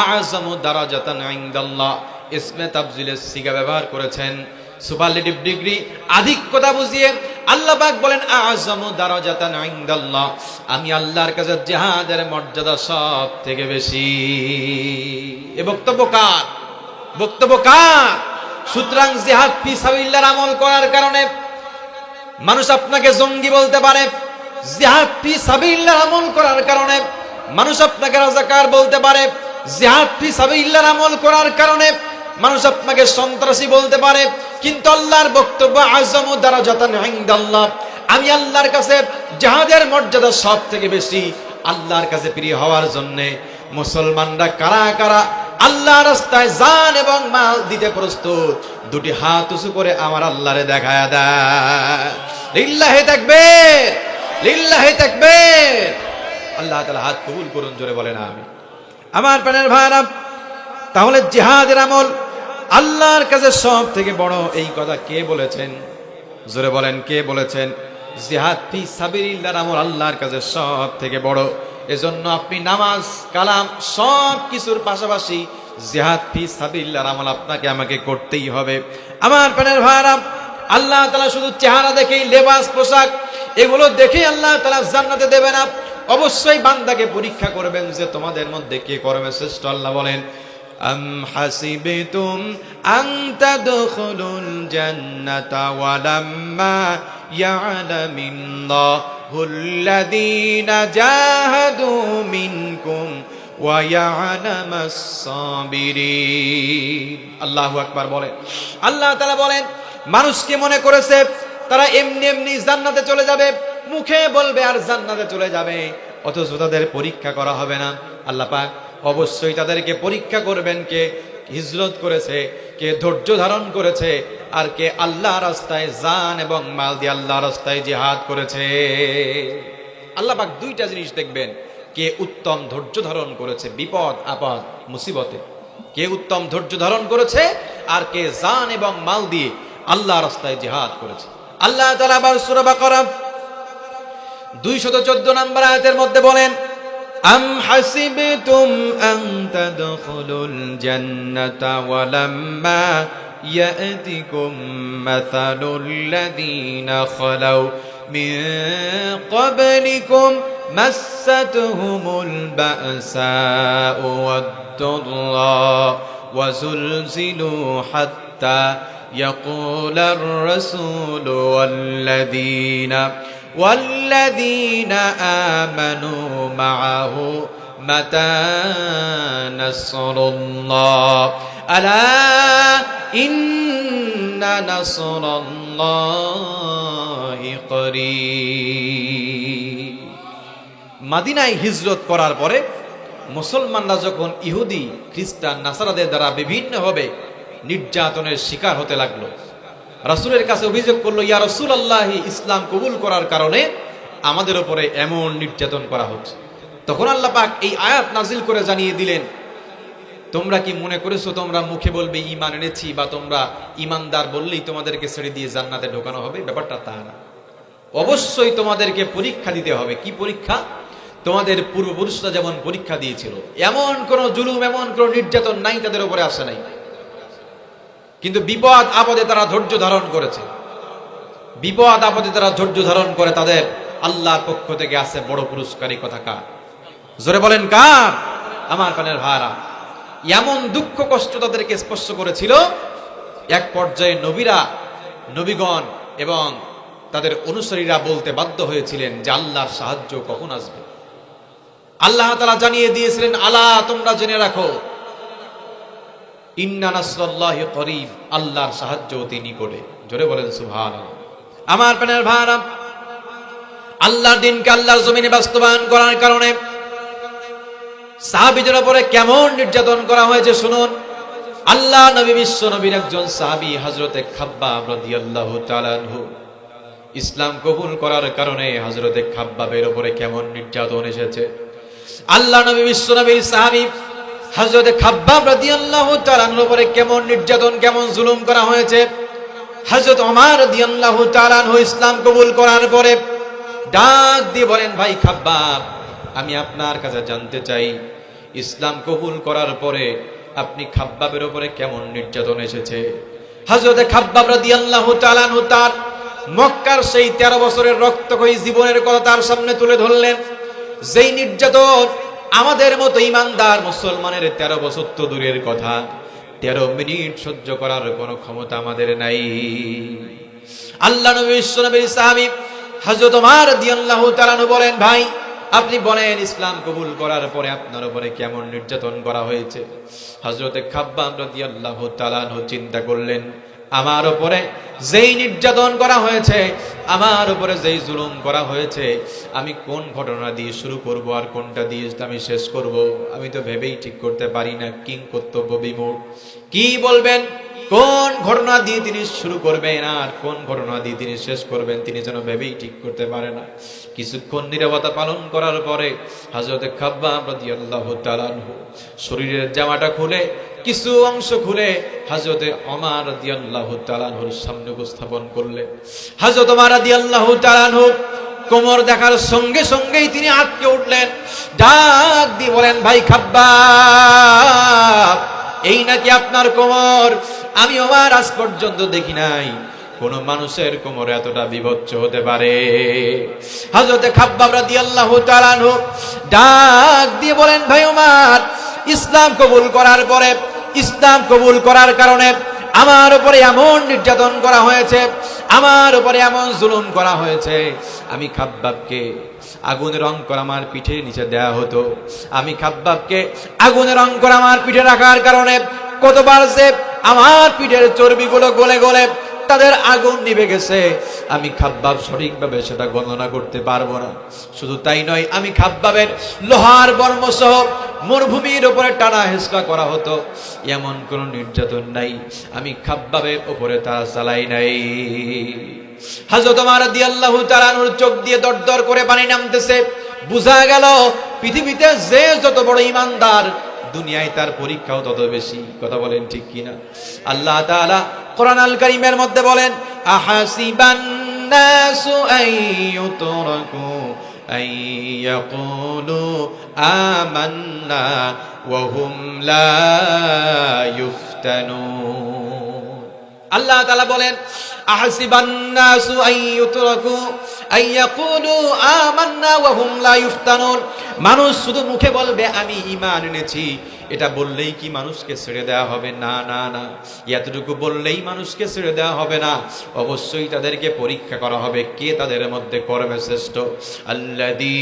Speaker 1: আ'যামু দারাজাতান ইনদাল্লাহ ইসমে তাফজিলের সিগা ব্যবহার করেছেন, সুপারলেটিভ ডিগ্রি আধিক্যতা বুঝিয়ে আল্লাহ পাক বলেন আযমু দারাজাতান ইনদাল্লাহ, আমি আল্লাহর কাছে জিহাদের মর্যাদা সব থেকে বেশি। এ বক্তব্য কার? বক্তব্য কার? সুতরাং জিহাদ ফি সাবিলিল্লাহর আমল করার কারণে মানুষ আপনাকে জঙ্গি বলতে পারে, জিহাদ ফি সাবিলিল্লাহর আমল করার কারণে মানুষ আপনাকে রাজাকার বলতে পারে, জিহাদ ফি সাবিলিল্লাহর আমল করার কারণে মানুষ আপনাকে সন্ত্রাসী বলতে পারে, কিন্তু আল্লাহর বক্তব্য আযমু দারাজাতান ইনদাল্লাহ, আমি আল্লাহর কাছে জিহাদের মর্যাদা সব থেকে বেশি। আল্লাহর কাছে প্রিয় হওয়ার জন্য মুসলমানরা কারা কারা আল্লাহর রাস্তায় জান এবং মাল দিতে প্রস্তুত, দুটি হাত উঁচু করে আমার আল্লাহরে দেখায়া দেয়। লিল্লাহি তাকবীর, লিল্লাহি তাকবীর। আল্লাহ তাআলা হাত কবুল করুন, জোরে বলেন আমিন। আমার প্রাণের ভাইরা, তাহলে জিহাদের আমল আল্লাহর কাছে সব থেকে বড়, এই কথা কে বলেছেন? জোরে বলেন, কে বলেছেন? জিহাদ ফি সাবিলিল্লাহর আমল আল্লাহর কাছে সব থেকে বড়। এজন্য আপনি নামাজ কালাম সব কিছুর পাশাপাশি জিহাদ ফি সাবিলিল্লাহর আমল আপনাকে আমাকে করতেই হবে। আমার প্রাণের ভাইরা, আল্লাহ তাআলা শুধু চেহারা দেখেই, লেবাস পোশাক এগুলো দেখেই আল্লাহ তাআলা জান্নাতে দেবে না, অবশ্যই বান্দাকে পরীক্ষা করবেন যে তোমাদের মধ্যে কে কর্মে শ্রেষ্ঠ। আল্লাহ বলেন আম হাসিবতুম আন তাদখুলুল জান্নাতা ওয়ালাম্মা ইয়ালামিল্লাহুল্লাযীনা জাহাদু মিনকুম ওয়া ইয়ালামাস সাবিরিন। আল্লাহু আকবার বলেন। আল্লাহ তাআলা বলেন মানুষকে মনে করেছে তারা এমনি এমনি জান্নাতে চলে যাবে, মুখে বলবে আর জান্নাতে চলে যাবে, অথচ তাদের পরীক্ষা করা হবে না। আল্লাহ পাক অবশ্যই তাদেরকে পরীক্ষা করবেন, কে হিজরত করেছে, কে ধৈর্য ধারণ করেছে, আর কে আল্লাহ রাস্তায় জান এবং মাল দিয়ে আল্লাহ রাস্তায় জিহাদ করেছে। আল্লাহ পাক দুইটা জিনিস দেখবেন, কে উত্তম ধৈর্য ধারণ করেছে বিপদ আপদ মুসিবতে, কে উত্তম ধৈর্য ধারণ করেছে, আর কে জান এবং মাল দিয়ে আল্লাহ রাস্তায় জিহাদ করেছে। আল্লাহ তাআলা আবার সূরা বাকারা 214 নম্বর আয়াতের মধ্যে বলেন আম হাসিবতুম আন তাদখুলুল জান্নাতা ওয়ালাম্মা ইয়াতিকুম মাসালুল লাযীনা খালাউ মিন ক্বাবলিকুম মাসাতহুমুল বাসাউ ওয়াদ-দাররা ওয়া যুলজিলু হাত্তা ইয়াকুলার রাসূলু والذين آمنوا معه متى نصر الله ألا إن نصر الله قريب। মদিনায় হিজরত করার পরে মুসলমানরা যখন ইহুদি খ্রিস্টান নাসারাদের দ্বারা বিভিন্নভাবে নির্যাতনের শিকার হতে লাগলো, রাসূলের কাছে অভিযোগ করলো, ইয়া রাসূলুল্লাহ, ইসলাম কবুল করার কারণে আমাদের উপরে এমন নির্যাতন করা হচ্ছে। তখন আল্লাহ পাক এই আয়াত নাজিল করে জানিয়ে দিলেন, তোমরা কি মনে করেছো তোমরা মুখে বলবে ঈমান এনেছি বা তোমরা ঈমানদার বললেই তোমাদেরকে ছেড়ে দিয়ে জান্নাতে ঢোকানো হবে? ব্যাপারটা তা না। অবশ্যই তোমাদেরকে পরীক্ষা দিতে হবে। কি পরীক্ষা? তোমাদের পূর্বপুরুষরা যেমন পরীক্ষা দিয়েছিল, এমন কোন জুলুম, এমন কোন নির্যাতন নাই তাদের উপরে আসে নাই, কিন্তু বিপদ আপদে তারা ধৈর্য ধারণ করেছে। বিপদ আপদে তারা ধৈর্য ধারণ করে, তাদের আল্লাহর পক্ষ থেকে আছে বড় পুরস্কারী। কথা কার? জোরে বলেন কার? আমার প্রাণের ভাইরা, এমন দুঃখ কষ্ট তাদেরকে স্পর্শ করেছিল, এক পর্যায়ে নবীগণ এবং তাদের অনুসারীরা বলতে বাধ্য হয়েছিলেন যে আল্লাহর সাহায্য কখন আসবে। আল্লাহ তাআলা জানিয়ে দিয়েছিলেন, আলা, তোমরা জেনে রাখো, ইন্না নাসরাল্লাহি করিব, আল্লাহর সাহায্য অতি নিকটে। জোরে বলেন সুবহানাল্লাহ। আমার প্রাণের ভাইরা, আল্লাহর দ্বীনকে আল্লাহর জমিনে বাস্তবায়ন করার কারণে সাহাবীদের উপরে কেমন নির্যাতন করা হয়েছে শুনুন। আল্লাহ নবী, বিশ্ব নবীর একজন সাহাবী হযরতে খাব্বাব রাদিয়াল্লাহু তাআলা আনহু, ইসলাম কবুল করার কারণে হযরতে খাব্বাবের উপরে কেমন নির্যাতন এসেছে। আল্লাহ নবী, বিশ্ব নবীর সাহাবী হযরতে খাব্বাব রাদিয়াল্লাহু তাআলা আনহুর উপরে কেমন নির্যাতন, কেমন জুলুম করা হয়েছে। হযরত ওমর রাদিয়াল্লাহু তাআলা আনহু ইসলাম কবুল করার পরে ডাক দিয়ে বলেন, ভাই খাব্বাব, আমি আপনার কাছে জানতে চাই, ইসলাম কবুল করার পরে আপনি খাব্বাবের উপরে কেমন নির্যাতন এসেছে। হযরতে খাব্বাব রাদিয়াল্লাহু তাআলা আনহু তার মক্কার সেই 13 বছরের রক্তক্ষয়ী জীবনের কথা তার সামনে তুলে ধরলেন। যেই নির্যাতন আমাদের মতো ইমানদার মুসলমানের 13 বছর তো দূরের কথা, 13 মিনিট সহ্য করার কোনো ক্ষমতা আমাদের নাই। আল্লাহ নবী বিশ্বনবীর সাহাবী হযরত ওমর রাদিয়াল্লাহু তাআলা আনহু বলেন, ভাই আপনি বলেন ইসলাম কবুল করার পরে আপনার উপরে কেমন নির্যাতন করা হয়েছে। হযরত খাব্বাব রাদিয়াল্লাহু তাআলা আনহু চিন্তা করলেন, আমার উপরে যেই নির্যাতন করা হয়েছে, আমার উপরে যেই জুলুম করা হয়েছে, আমি কোন ঘটনা দিয়ে শুরু করব আর কোনটা দিয়ে আমি শেষ করব, আমি তো ভেবেই ঠিক করতে পারি না। কিং কর্তব্য বিমূঢ়, কি বলবেন, কোন ঘটনা দিয়ে তিনি শুরু করবেন আর কোন ঘটনা দিয়ে তিনি শেষ করবেন, তিনি যেন ভেবেই ঠিক করতে পারে না। কিছুক্ষণ নীরবতা পালন করার পরে হযরত খাব্বাব রাদিয়াল্লাহু তাআলা আনহু শরীরের জামাটা খুলে কিছু অংশ খুলে হযরত ওমর রাদিয়াল্লাহু তাআলা আনহুর সামনে উপস্থাপন করলেন। হযরত ওমর রাদিয়াল্লাহু তাআলা আনহু কোমর দেখার সঙ্গে সঙ্গেই তিনি আটকে উঠলেন, ডাক দিয়ে বলেন, ভাই খাব্বাব, এই নাকি আপনার কোমর? আমি ওমর আজ পর্যন্ত দেখি নাই কোন মানুষের কোমর এতটা বিভৎস হতে পারে। হযরত খাব্বাব রাদিয়াল্লাহু তাআলা আনহু ডাক দিয়ে বলেন, ভাই ওমর, ইসলাম কবুল করার পরে, ইসলাম কবুল করার কারণে আমার উপরে এমন নির্যাতন করা হয়েছে, আমার উপরে এমন জুলুম করা হয়েছে, আমি খাব্বাবকে আগুনে রং করা আমার পিঠে নিচে দেয়া হতো। আমি খাব্বাবকে আগুনে রং করা আমার পিঠে রাখার কারণে কতবার যে আমার পিঠের চর্বিগুলো গলে গলে তাদের আগুন নিভে গেছে, আমি খাব্বাব সঠিকভাবে সেটা গণনা করতে পারবো না। শুধু তাই নয়, আমি খাব্বাবের লোহার বর্মসহ মরুভূমির উপরে টানা হেঁচড়া করা হতো, এমন কোন নির্যাতন নাই আমি খাব্বাবের উপরে তা চালাই নাই। হযরত ওমর রাদিয়াল্লাহু তাআলা আনহুর চোখ দিয়ে দরদর করে পানি নামতেছে। বুঝা গেল পৃথিবীতে যে যত বড় ইমানদার, দুনিয়ায় তার পরীক্ষাও তত বেশি। কথা বলেন ঠিক কিনা? আল্লাহ তাআলা কোরআন আল কারীমের মধ্যে বলেন, আহাসিবান নাসু আইয়ুতরাকু আইয়াকুলু আমান্না ওয়া হুম লা ইফতানুন। আল্লাহ তাআলা বলেন, আহাসিবান নাসু আইয়ুতরাকু আইয়াকুলু আমান্না ওয়া হুম লা ইফতানুন। মানুষ শুধু মুখে বলবে আমি ঈমান এনেছি, এটা বললেই কি মানুষকে ছেড়ে দেওয়া হবে? না না না, এতটুকু বললেই মানুষকে ছেড়ে দেওয়া হবে না, অবশ্যই তাদেরকে পরীক্ষা করা হবে কে তাদের মধ্যে করবে শ্রেষ্ঠ। আল্লাযী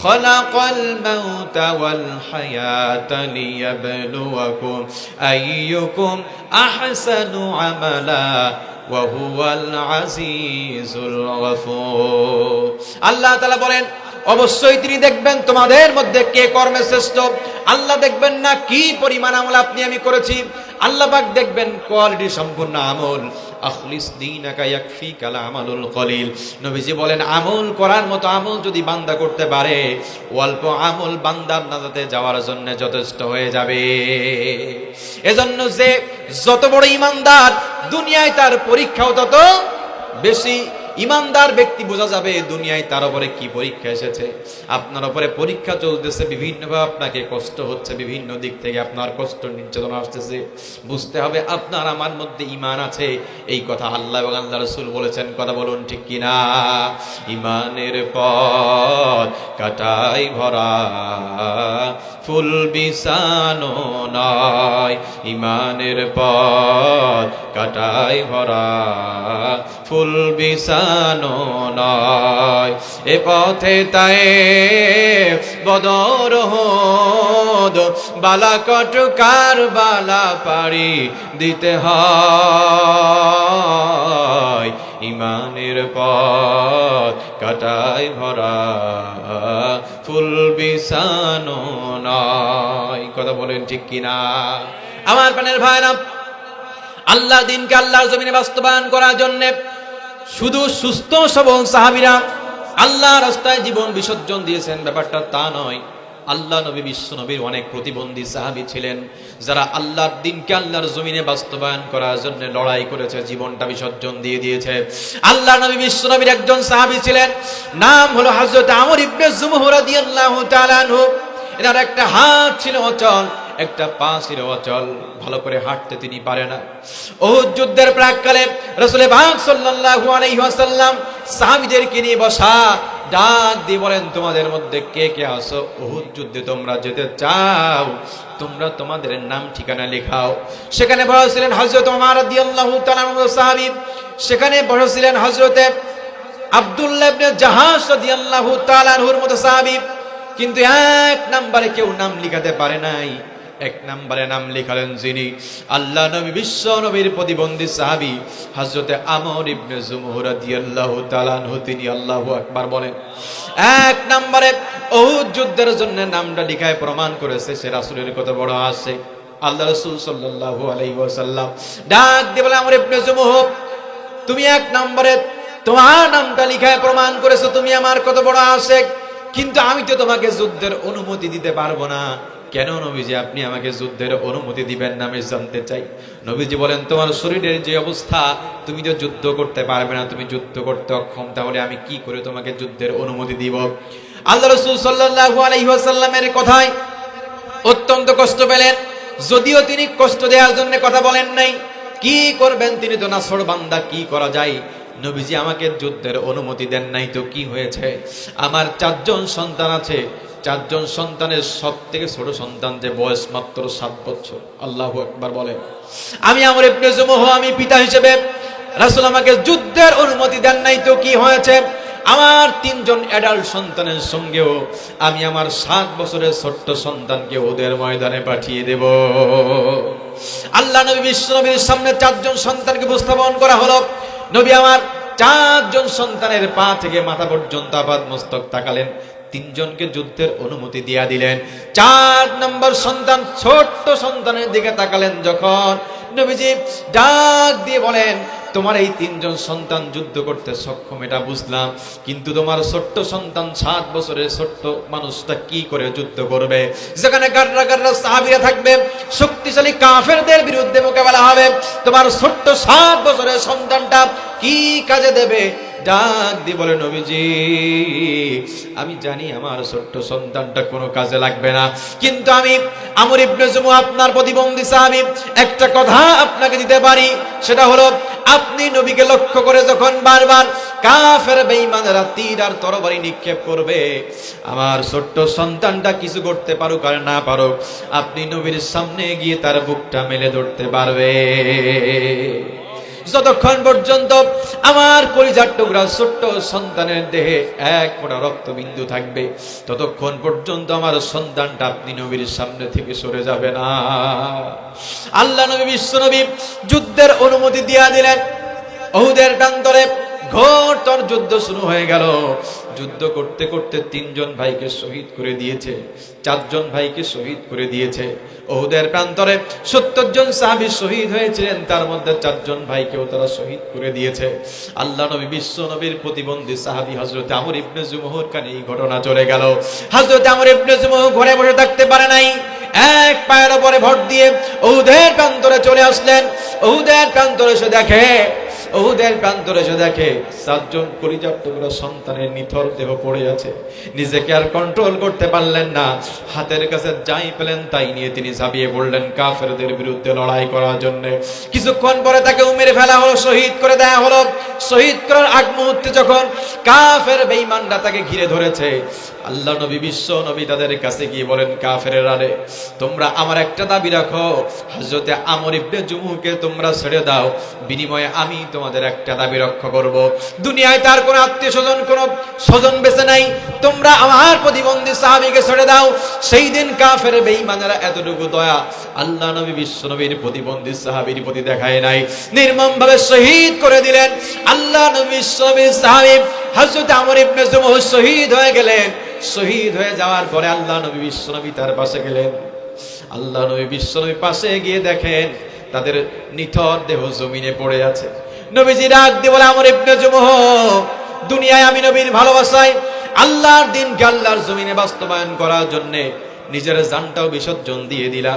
Speaker 1: খালাকাল মাউতা ওয়াল হায়াতা লিয়াবলুয়াকুম আইয়ুকুম আহসানু আমালা ওয়া হুয়াল আজিজুল গফুর। আল্লাহ তাআলা বলেন, অবশ্যই তিনি দেখবেন তোমাদের মধ্যে কে কর্মে শ্রেষ্ঠ। আল্লাহ দেখবেন না কি পরিমাণ আমল আপনি আমি করেছি, আল্লাহ পাক দেখবেন কোয়ালিটি সম্পূর্ণ আমল। আখলিস দীনাকা ইয়াকফিকাল আমালুল কলিল। নবীজি বলেন, আমল করার মতো আমল যদি বান্দা করতে পারে, অল্প আমল বান্দার নাজাতে যাওয়ার জন্য যথেষ্ট হয়ে যাবে। এজন্য যে যত বড় ইমানদার, দুনিয়ায় তার পরীক্ষাও তত বেশি। ইমানদার ব্যক্তি বোঝা যাবে দুনিয়ায় তার উপরে কি পরীক্ষা এসেছে। আপনার উপরে পরীক্ষা চলতেছে, বিভিন্নভাবে আপনাকে কষ্ট হচ্ছে, বিভিন্ন দিক থেকে আপনার কষ্ট নির্যাতন আসতেছে, বুঝতে হবে আপনার আমার মধ্যে ঈমান আছে। এই কথা আল্লাহ এবং আল্লাহ রাসূল বলেছেন। কথা বলুন ঠিক কিনা? ঈমানের পথ কাটাই ভরা, ফুল বিছানো নয়। ঈমানের পথ কাটাই ভরা, ফুল বিছানো নয়। এ পথে তাই বদর হোদ, বালাকট কারবালা পাড়ি দিতে হয়। ঈমানের পথ কাটাই ভরা, ফুল বিছানো নয়। কথা বলেন ঠিক কিনা? আমার প্রাণের ভাইরা, আল্লাহ দিনকে আল্লাহর জমিনে বাস্তবায়ন করার জন্য শুধু সুস্থ সবল সাহাবীরা আল্লাহ রাস্তায় জীবন বিসর্জন দিয়েছেন ব্যাপারটা তা নয়। আল্লাহ নবী বিশ্ব নবীর অনেক প্রতিবন্ধী সাহাবী ছিলেন, যারা আল্লাহর দিনকে আল্লাহর জমিনে বাস্তবায়ন করার জন্য লড়াই করেছে, জীবনটা বিসর্জন দিয়ে দিয়েছে। আল্লাহ নবী বিশ্ব নবীর একজন সাহাবী ছিলেন, নাম হলো হযরত আমর ইবনে জুমহু রাদিয়াল্লাহু তাআলা আনহু। এনার একটা হাত ছিল অচল, একটা পা ছিল অচল, ভালো করে হাঁটতে তিনি পারে না। উহুদ যুদ্ধের প্রাক্কালে রাসূল পাক সাল্লাল্লাহু আলাইহি ওয়াসাল্লাম সাহাবীদেরকে নিয়ে বসা, ডাক দিয়ে বলেন, তোমাদের মধ্যে কে কে আছো উহুদ যুদ্ধে তোমরা যেতে চাও, তোমরা তোমাদের নাম ঠিকানা লেখাও। সেখানে বসেছিলেন হযরত ওমর রাদিয়াল্লাহু তাআলা আনহু সাহাবী, সেখানে বসেছিলেন হযরতে আব্দুল্লাহ ইবনে জাহাশ রাদিয়াল্লাহু তাআলা আনহুর মতো সাহাবী, কিন্তু এক নম্বরে কেউ নাম লিখাতে পারে নাই। এক নম্বরে নাম লিখালেন যিনি আল্লাহ নবী, বিশ্ব নবীর প্রতিবন্ধী সাহাবী হযরতে আমর ইবনে জুমহ রাদিয়াল্লাহু তাআলা আনহু, তিনি আল্লাহু আকবার বলেন। এক নম্বরে উহুদ যুদ্ধের জন্য নামটা লিখায় প্রমাণ করেছে সে রাসূলের কত বড় আশিক। আল্লাহ রাসূল সাল্লাল্লাহু আলাইহি ওয়াসাল্লাম ডাক দিয়ে বলে, আমর ইবনে জুমহ, তুমি এক নম্বরে তোমার নামটা লিখায় প্রমাণ করেছো তুমি আমার কত বড় আশিক, কিন্তু আমি তো তোমাকে যুদ্ধের অনুমতি দিতে পারবো না। কেন নবীজি আপনি আমাকে যুদ্ধের অনুমতি দিবেন না, আমি জানতে চাই। নবীজি বলেন, তোমার শরীরের যে অবস্থা, তুমি তো যুদ্ধ করতে পারবে না, তুমি যুদ্ধ করতে অক্ষম, তাহলে আমি কি করে তোমাকে যুদ্ধের অনুমতি দিব? আল্লাহ রাসূল সাল্লাল্লাহু আলাইহি ওয়াসাল্লামের কথায় অত্যন্ত কষ্ট পেলেন, যদিও তিনি কষ্ট দেওয়ার জন্য কথা বলেন নাই। কি করবেন, তিনি তো নাছর বান্দা, কি করা যায়? নবীজি আমাকে যুদ্ধের অনুমতি দেন নাই তো কি হয়েছে? আমার 4 জন সন্তান আছে, 4 জন সন্তানের সব থেকে ছোট সন্তান যে বয়স মাত্র 7 বছর। আল্লাহু আকবার বলেন। আমি আমর ইবনে জুমহ, আমি পিতা হিসেবে রাসূল আমাকে যুদ্ধের অনুমতি দেন নাই তো কি হয়েছে? আমার 3 জন অ্যাডাল্ট সন্তানের সঙ্গেও আমি আমার 7 বছরের ছোট্ট সন্তানকে ওদের ময়দানে পাঠিয়ে দেব। আল্লাহ নবী বিশ্ব নবীর সামনে 4 জন সন্তানকে উপস্থাপন করা হলো। নবী আমার 4 জন সন্তানের পা থেকে মাথা পর্যন্ত আপাদ মস্তক তাকালেন, 3 জনকে যুদ্ধের অনুমতি দিয়া দিলেন। 4 নম্বর সন্তান, ছোট্ট সন্তানের দিকে তাকালেন যখন, নবীজি ডাক দিয়ে বলেন, তোমার এই 3 জন সন্তান যুদ্ধ করতে সক্ষম এটা বুঝলাম, কিন্তু তোমার ছোট্ট সন্তান 7 বছরের ছোট্ট মানুষটা কি করে যুদ্ধ করবে? যেখানে গাররা গাররা সাহাবীরা থাকবে, শক্তিশালী কাফেরদের বিরুদ্ধে মোকাবেলা হবে, তোমার ছোট্ট 7 বছরের সন্তানটা কি কাজে দেবে? ডাক দিয়ে বলে, নবীজি আমি জানি আমার ছোট্ট সন্তানটা কোনো কাজে লাগবে না, কিন্তু আমি আমর ইবনে জুমহ আপনার প্রতিবন্ধী সাহাবী, একটা কথা আপনাকে দিতে পারি, সেটা হলো আপনি নবীকে লক্ষ্য করে যখন বারবার কাফের বেঈমানেরা তীর আর তরবারি নিক্ষেপ করবে, আমার ছোট্ট সন্তানটা কিছু করতে পারুক আর না পারুক, আপনি নবীর সামনে গিয়ে তার বুকটা মেলে ধরতে পারবে। যতক্ষণ পর্যন্ত আমার কলিজার টুকরা ছোট্ট সন্তানের দেহে 1 ফোঁটা রক্তবিন্দু থাকবে, ততক্ষণ পর্যন্ত আমার সন্তানটা আপনি নবীর সামনে থেকে সরে যাবে না। আল্লাহ নবী বিশ্ব নবী যুদ্ধের অনুমতি দিয়া দিলেন। উহুদের প্রান্তরে ঘোরতর যুদ্ধ শুরু হয়ে গেল। যুদ্ধ করতে করতে 3 জন ভাইকে শহীদ করে দিয়েছে, 4 জন ভাইকে শহীদ করে দিয়েছে। উহুদের প্রান্তরে 70 জন সাহাবী শহীদ হয়েছিলেন, তার মধ্যে 4 জন ভাইকেও তারা শহীদ করে দিয়েছে। আল্লাহ নবী বিশ্ব নবীর প্রতিবন্ধী সাহাবী হযরত আমর ইবনে জুমহুর কানে এই ঘটনা চলে গেল। হযরত আমর ইবনে জুমহ ঘরে বসে থাকতে পারে নাই, এক পায়ের উপরে ভর দিয়ে উহুদের প্রান্তরে চলে আসলেন। উহুদের প্রান্তরে এসে দেখে, উহুদের প্রান্তরে এসে দেখে 7 জন কলিজার টুকরা সন্তানের নিথর দেহ পড়ে আছে। নিজেকে আর কন্ট্রোল করতে পারলেন না, হাতের কাছে যাই পেলেন তাই নিয়ে তিনি ঝাঁপিয়ে পড়লেন কাফেরদের বিরুদ্ধে লড়াই করার জন্য। কিছুক্ষণ পরে তাকে মেরে ফেলা হলো, শহীদ করে দেয়া হলো। শহীদ করার আগ মুহূর্তে যখন কাফের বেঈমানরা তাকে ঘিরে ধরেছে, আল্লাহ নবী বিশ্ব নবী তাদের কাছে গিয়ে বলেন, কাফেরেরা রে, তোমরা আমার একটা দাবি রাখো, হযরতে আমর ইবনে জুমহুকে তোমরা ছেড়ে দাও, বিনিময়ে আমি তোমাদের একটা দাবি রক্ষা করব। দুনিয়ায় তার কোনো আত্মীয় স্বজন, কোনো স্বজন বেঁচে নাই, তোমরা আমার প্রতিবন্ধী সাহাবীকে ছেড়ে দাও। সেই দিন কাফের বেঈমানেরা এতটুকু দয়া আল্লাহ নবী বিশ্ব নবীর প্রতিবন্ধী সাহাবীর প্রতি দেখায় নাই, নির্মম ভাবে শহীদ করে দিলেন। আল্লাহ নবী বিশ্ব নবীর সাহাবী হযরত আমর ইবনে জুমহ শহীদ হয়ে গেলেন। শহীদ হয়ে যাওয়ার পরে আল্লাহ নবী বিশ্ব নবী তার পাশে গেলেন। আল্লাহ নবী বিশ্ব নবী পাশে গিয়ে দেখেন তাদের নিথর দেহ জমিনে পড়ে আছে। নবীজি ডাক দিয়ে বলে, আমর ইবনে জুমহ, দুনিয়ায় আমি নবীর ভালোবাসায় আল্লাহর দিনকে আল্লাহর জমিনে বাস্তবায়ন করার জন্য নিজের জানটাও বিসর্জন দিয়ে দিলা,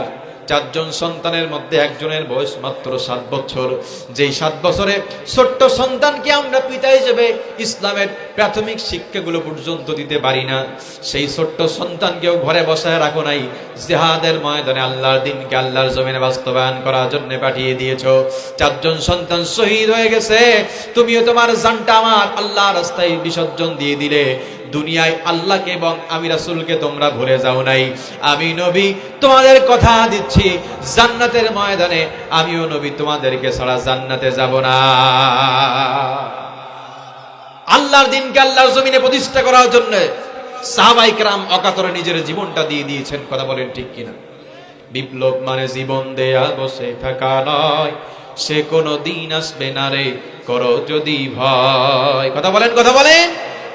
Speaker 1: চারজন সন্তানের মধ্যে একজনের বয়স মাত্র 7 বছর। যেই 7 বছরে ছোট্ট সন্তানকে আমরা পিতা হিসেবে ইসলামের প্রাথমিক শিক্ষাগুলো পর্যন্ত দিতে পারি না, সেই ছোট্ট সন্তানকেও ঘরে বসায় রাখো নাই, জিহাদের ময়দানে আল্লাহর দ্বীনকে আল্লাহর জমিনে বাস্তবায়ন করার জন্য পাঠিয়ে দিয়েছো। চারজন সন্তান শহীদ হয়ে গেছে, তুমিও তোমার জানটা আমার আল্লাহর রাস্তায় বিসর্জন দিয়ে দিলে। দুনিয়ায় আল্লাহকে এবং আমি রাসূলকে তোমরা ভুলে যাও নাই। আমি নবী তোমাদের কথা দিচ্ছি, জান্নাতের ময়দানে আমিও নবী তোমাদেরকে ছাড়া জান্নাতে যাব না। আল্লাহর দ্বীনকে আল্লাহর জমিনে প্রতিষ্ঠা করার জন্য সাহাবায়ে কেরাম অকাতরে নিজের জীবনটা দিয়ে দিয়েছেন। কথা বলেন ঠিক কিনা? বিপ্লব মানে জীবন দেয়া বসে থাকা নয়, সে কোনো দিন আসবে না রে করো যদি ভয়। কথা বলেন, কথা বলেন।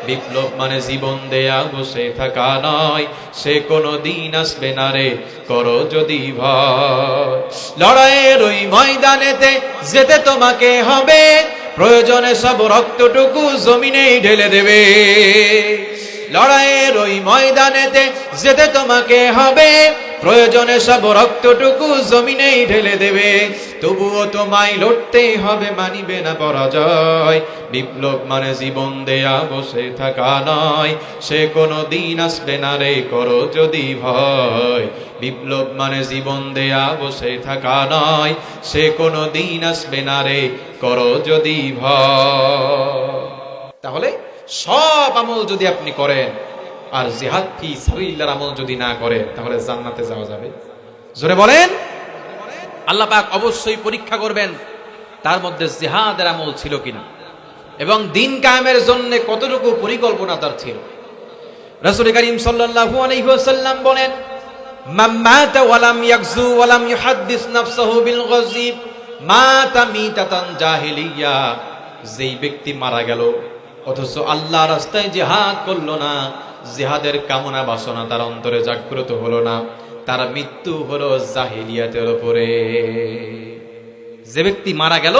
Speaker 1: বিপ্লব মানে জীবন দেয়া বসে থাকা নয়, সে কোনো দিন আসবে না রে করো যদি ভয়। লড়াইয়ের ওই ময়দানেতে যেতে তোমাকে হবে, প্রয়োজনে সব রক্তটুকু জমিনেই ঢেলে দেবে। লড়াইয়ের ওই ময়দানেতে যেতে তোমাকে হবে, প্রয়োজনে সব রক্তটুকু জমিনেই ঢেলে দেবে। তবুও তোমায় লড়তেই হবে, মানিবে না পরাজয়। বিপ্লব মানে জীবন দেয়া বসে থাকা নয়, সে কোনো দিন আসবে না রে করো যদি ভয়। বিপ্লব মানে জীবন দেয়া বসে থাকা নয়, সে কোনো দিন আসবে না রে করো যদি ভয়। তাহলে সব আমল যদি আপনি করেন আর জিহাদ ফি সাবিলিল্লাহর আমল যদি না করেন, তাহলে জান্নাতে যাওয়া যাবে? জোরে বলেন। আল্লাহ পাক অবশ্যই পরীক্ষা করবেন তার মধ্যে জিহাদের আমল ছিল কিনা এবং দিন কায়েমের জন্য কতটুকু পরিকল্পনা তার ছিল। রাসূল করিম সাল্লাল্লাহু আলাইহি ওয়াসাল্লাম বলেন, মান মাতা ওয়া লাম ইয়াগজু ওয়া লাম ইউহাদ্দিস নাফসাহু বিল গজী মাতা মিতাতান জাহিলিয়া। যেই ব্যক্তি মারা গেল অথচ আল্লাহ রাস্তায় জিহাদ করলো না, জিহাদের কামনা বাসনা তার অন্তরে জাগ্রত হলো না, তার মৃত্যু হলো জাহিলিয়াতের উপরে। যে ব্যক্তি মারা গেল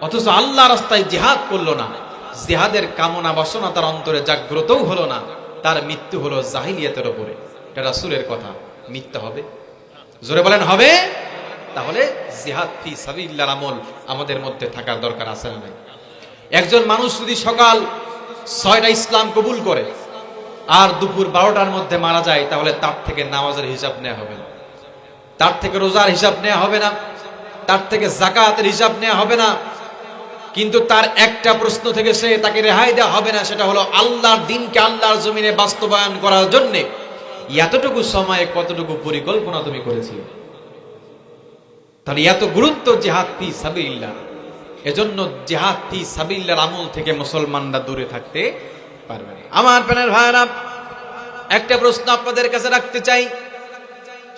Speaker 1: অথচ আল্লাহ রাস্তায় জিহাদ করলো না, জিহাদের কামনা বাসনা তার অন্তরে জাগ্রতও হলো না, তার মৃত্যু হলো জাহিলিয়াতের উপরে। এটা রাসূলের কথা, মিথ্যা হবে? জোরে বলেন হবে? তাহলে জিহাদ ফি সাবিলিল্লাহর আমল আমাদের মধ্যে থাকার দরকার আছে না নাই? একজন মানুষ যদি সকাল 6টা ইসলাম কবুল করে আর দুপুর 12টার মধ্যে মারা যায়, তাহলে তার থেকে নামাজের হিসাব নেওয়া হবে না, তার থেকে রোজার হিসাব নেওয়া হবে না, তার থেকে যাকাতের হিসাব নেওয়া হবে না। কিন্তু তার একটা প্রশ্ন থেকে তাকে রেহাই দেওয়া হবে না, সেটা হলো আল্লাহর দ্বীনকে আল্লাহর জমিনে বাস্তবায়ন করার জন্য এতটুকু সময়ে কতটুকু পরিকল্পনা তুমি করেছিলে। তাহলে এত গুরুত্ব জিহাদ ফি সাবিলিল্লাহ। এজন্য জিহাদ ফি সাবিলিল্লাহর আমল থেকে মুসলমানরা দূরে থাকতে পারবে না। আমার প্রাণের ভাইরা, একটা প্রশ্ন আপনাদের কাছে রাখতে চাই,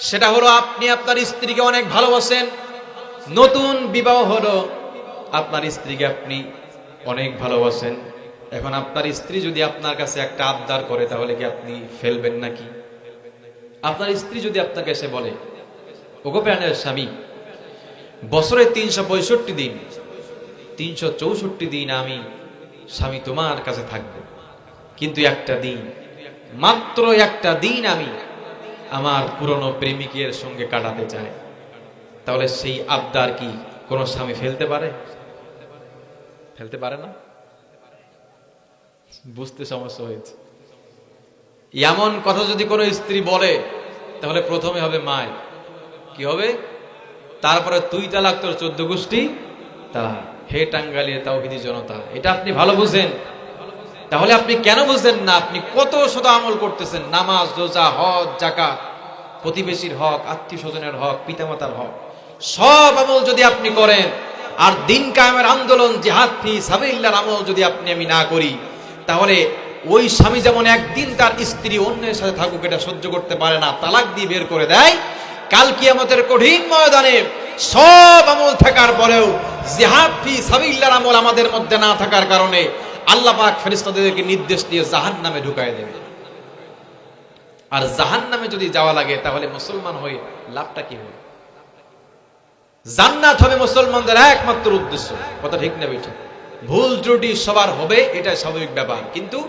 Speaker 1: সেটা হলো আপনি আপনার স্ত্রীকে অনেক ভালোবাসেন, নতুন বিবাহ হলো, আপনার স্ত্রীকে আপনি অনেক ভালোবাসেন। এখন আপনার স্ত্রী যদি আপনার কাছে একটা আবদার করে, তাহলে কি আপনি ফেলবেন নাকি? আপনার স্ত্রী যদি আপনাকে এসে বলে, ওগো প্রাণের স্বামী, বছরে 365 দিন 364 দিন আমি স্বামী তোমার কাছে থাকবো, কিন্তু একটা দিন, মাত্র একটা দিন আমি আমার পুরনো প্রেমিকের সঙ্গে কাটাতে চাই, তাহলে সেই আবদার কি কোনো স্বামী ফেলতে পারে? ফেলতে পারে না। বুঝতে সমস্যা হয়েছে। এমন কথা যদি কোনো স্ত্রী বলে, তাহলে প্রথমে হবে মায়, কি হবে? তারপরে তুই তালাক, তোর 14 গোষ্ঠী তালাক। হে টাঙ্গাইলের তাওহীদি জনতা, এটা আপনি ভালো বুঝেন। তাহলে আপনি কেন বুঝেন না? আপনি কত শত আমল করতেছেন, নামাজ, রোজা, হজ, যাকাত, প্রতিবেশীর হক, আত্মীয় স্বজনের হক, পিতামাতার হক, সব আমল যদি আপনি করেন আর দিন কায়েমের আন্দোলন জিহাদ ফি সাবিলিল্লাহর আমল যদি আমি না করি, তাহলে ওই স্বামী যেমন একদিন তার স্ত্রী অন্যের সাথে থাকুক এটা সহ্য করতে পারে না, তালাক দিয়ে বের করে দেয়, কাল কিয়ামতের কঠিন ময়দানে সব আমল থাকার পরেও জিহাদ ফি সাবিলিল্লাহর আমল আমাদের মধ্যে না থাকার কারণে আল্লাহ পাক ফেরেশতাদেরকে নির্দেশ দিয়ে জাহান্নামে ঢুকায় দেবে। আর জাহান্নামে যদি যাওয়া লাগে, তাহলে মুসলমান হয়ে লাভটা কি হবে? জান্নাত হবে মুসলমানদের একমাত্র উদ্দেশ্য। কথা ঠিক না বেঠিক? ভুল ত্রুটি সবার হবে, এটা স্বাভাবিক ব্যাপার, কিন্তু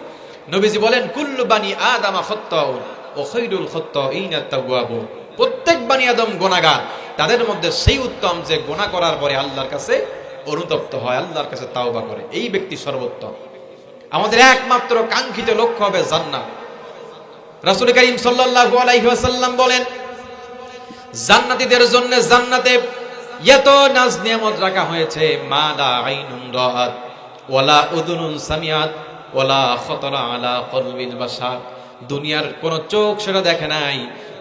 Speaker 1: নবীজি বলেন কুল্লু বানি আদম খাত্তাউন ওয়া খায়রুল খাত্তাইনা আত-তাওয়াবুন।
Speaker 2: প্রত্যেক বানি আদম গুনাহগার, তাদের মধ্যে সেই উত্তম যে গুনাহ করার পরে আল্লাহর কাছে অনুতপ্ত হয়, আল্লাহর কাছে তাওবা করে, এই ব্যক্তি সর্বোত্তম। আমাদের একমাত্র কাঙ্ক্ষিত লক্ষ্য হবে জান্নাত। রাসূল করিম সাল্লাল্লাহু আলাইহি ওয়াসাল্লাম বলেন, জান্নাতীদের জন্য জান্নাতে এত নাজ নিয়ামত রাখা হয়েছে, মা লা আইনুন রাআত ওয়ালা উযুনুন সামিআত ওয়ালা খাতারা আলা কলবিল বাশার। দুনিয়ার কোন চোখ সেটা দেখে নাই,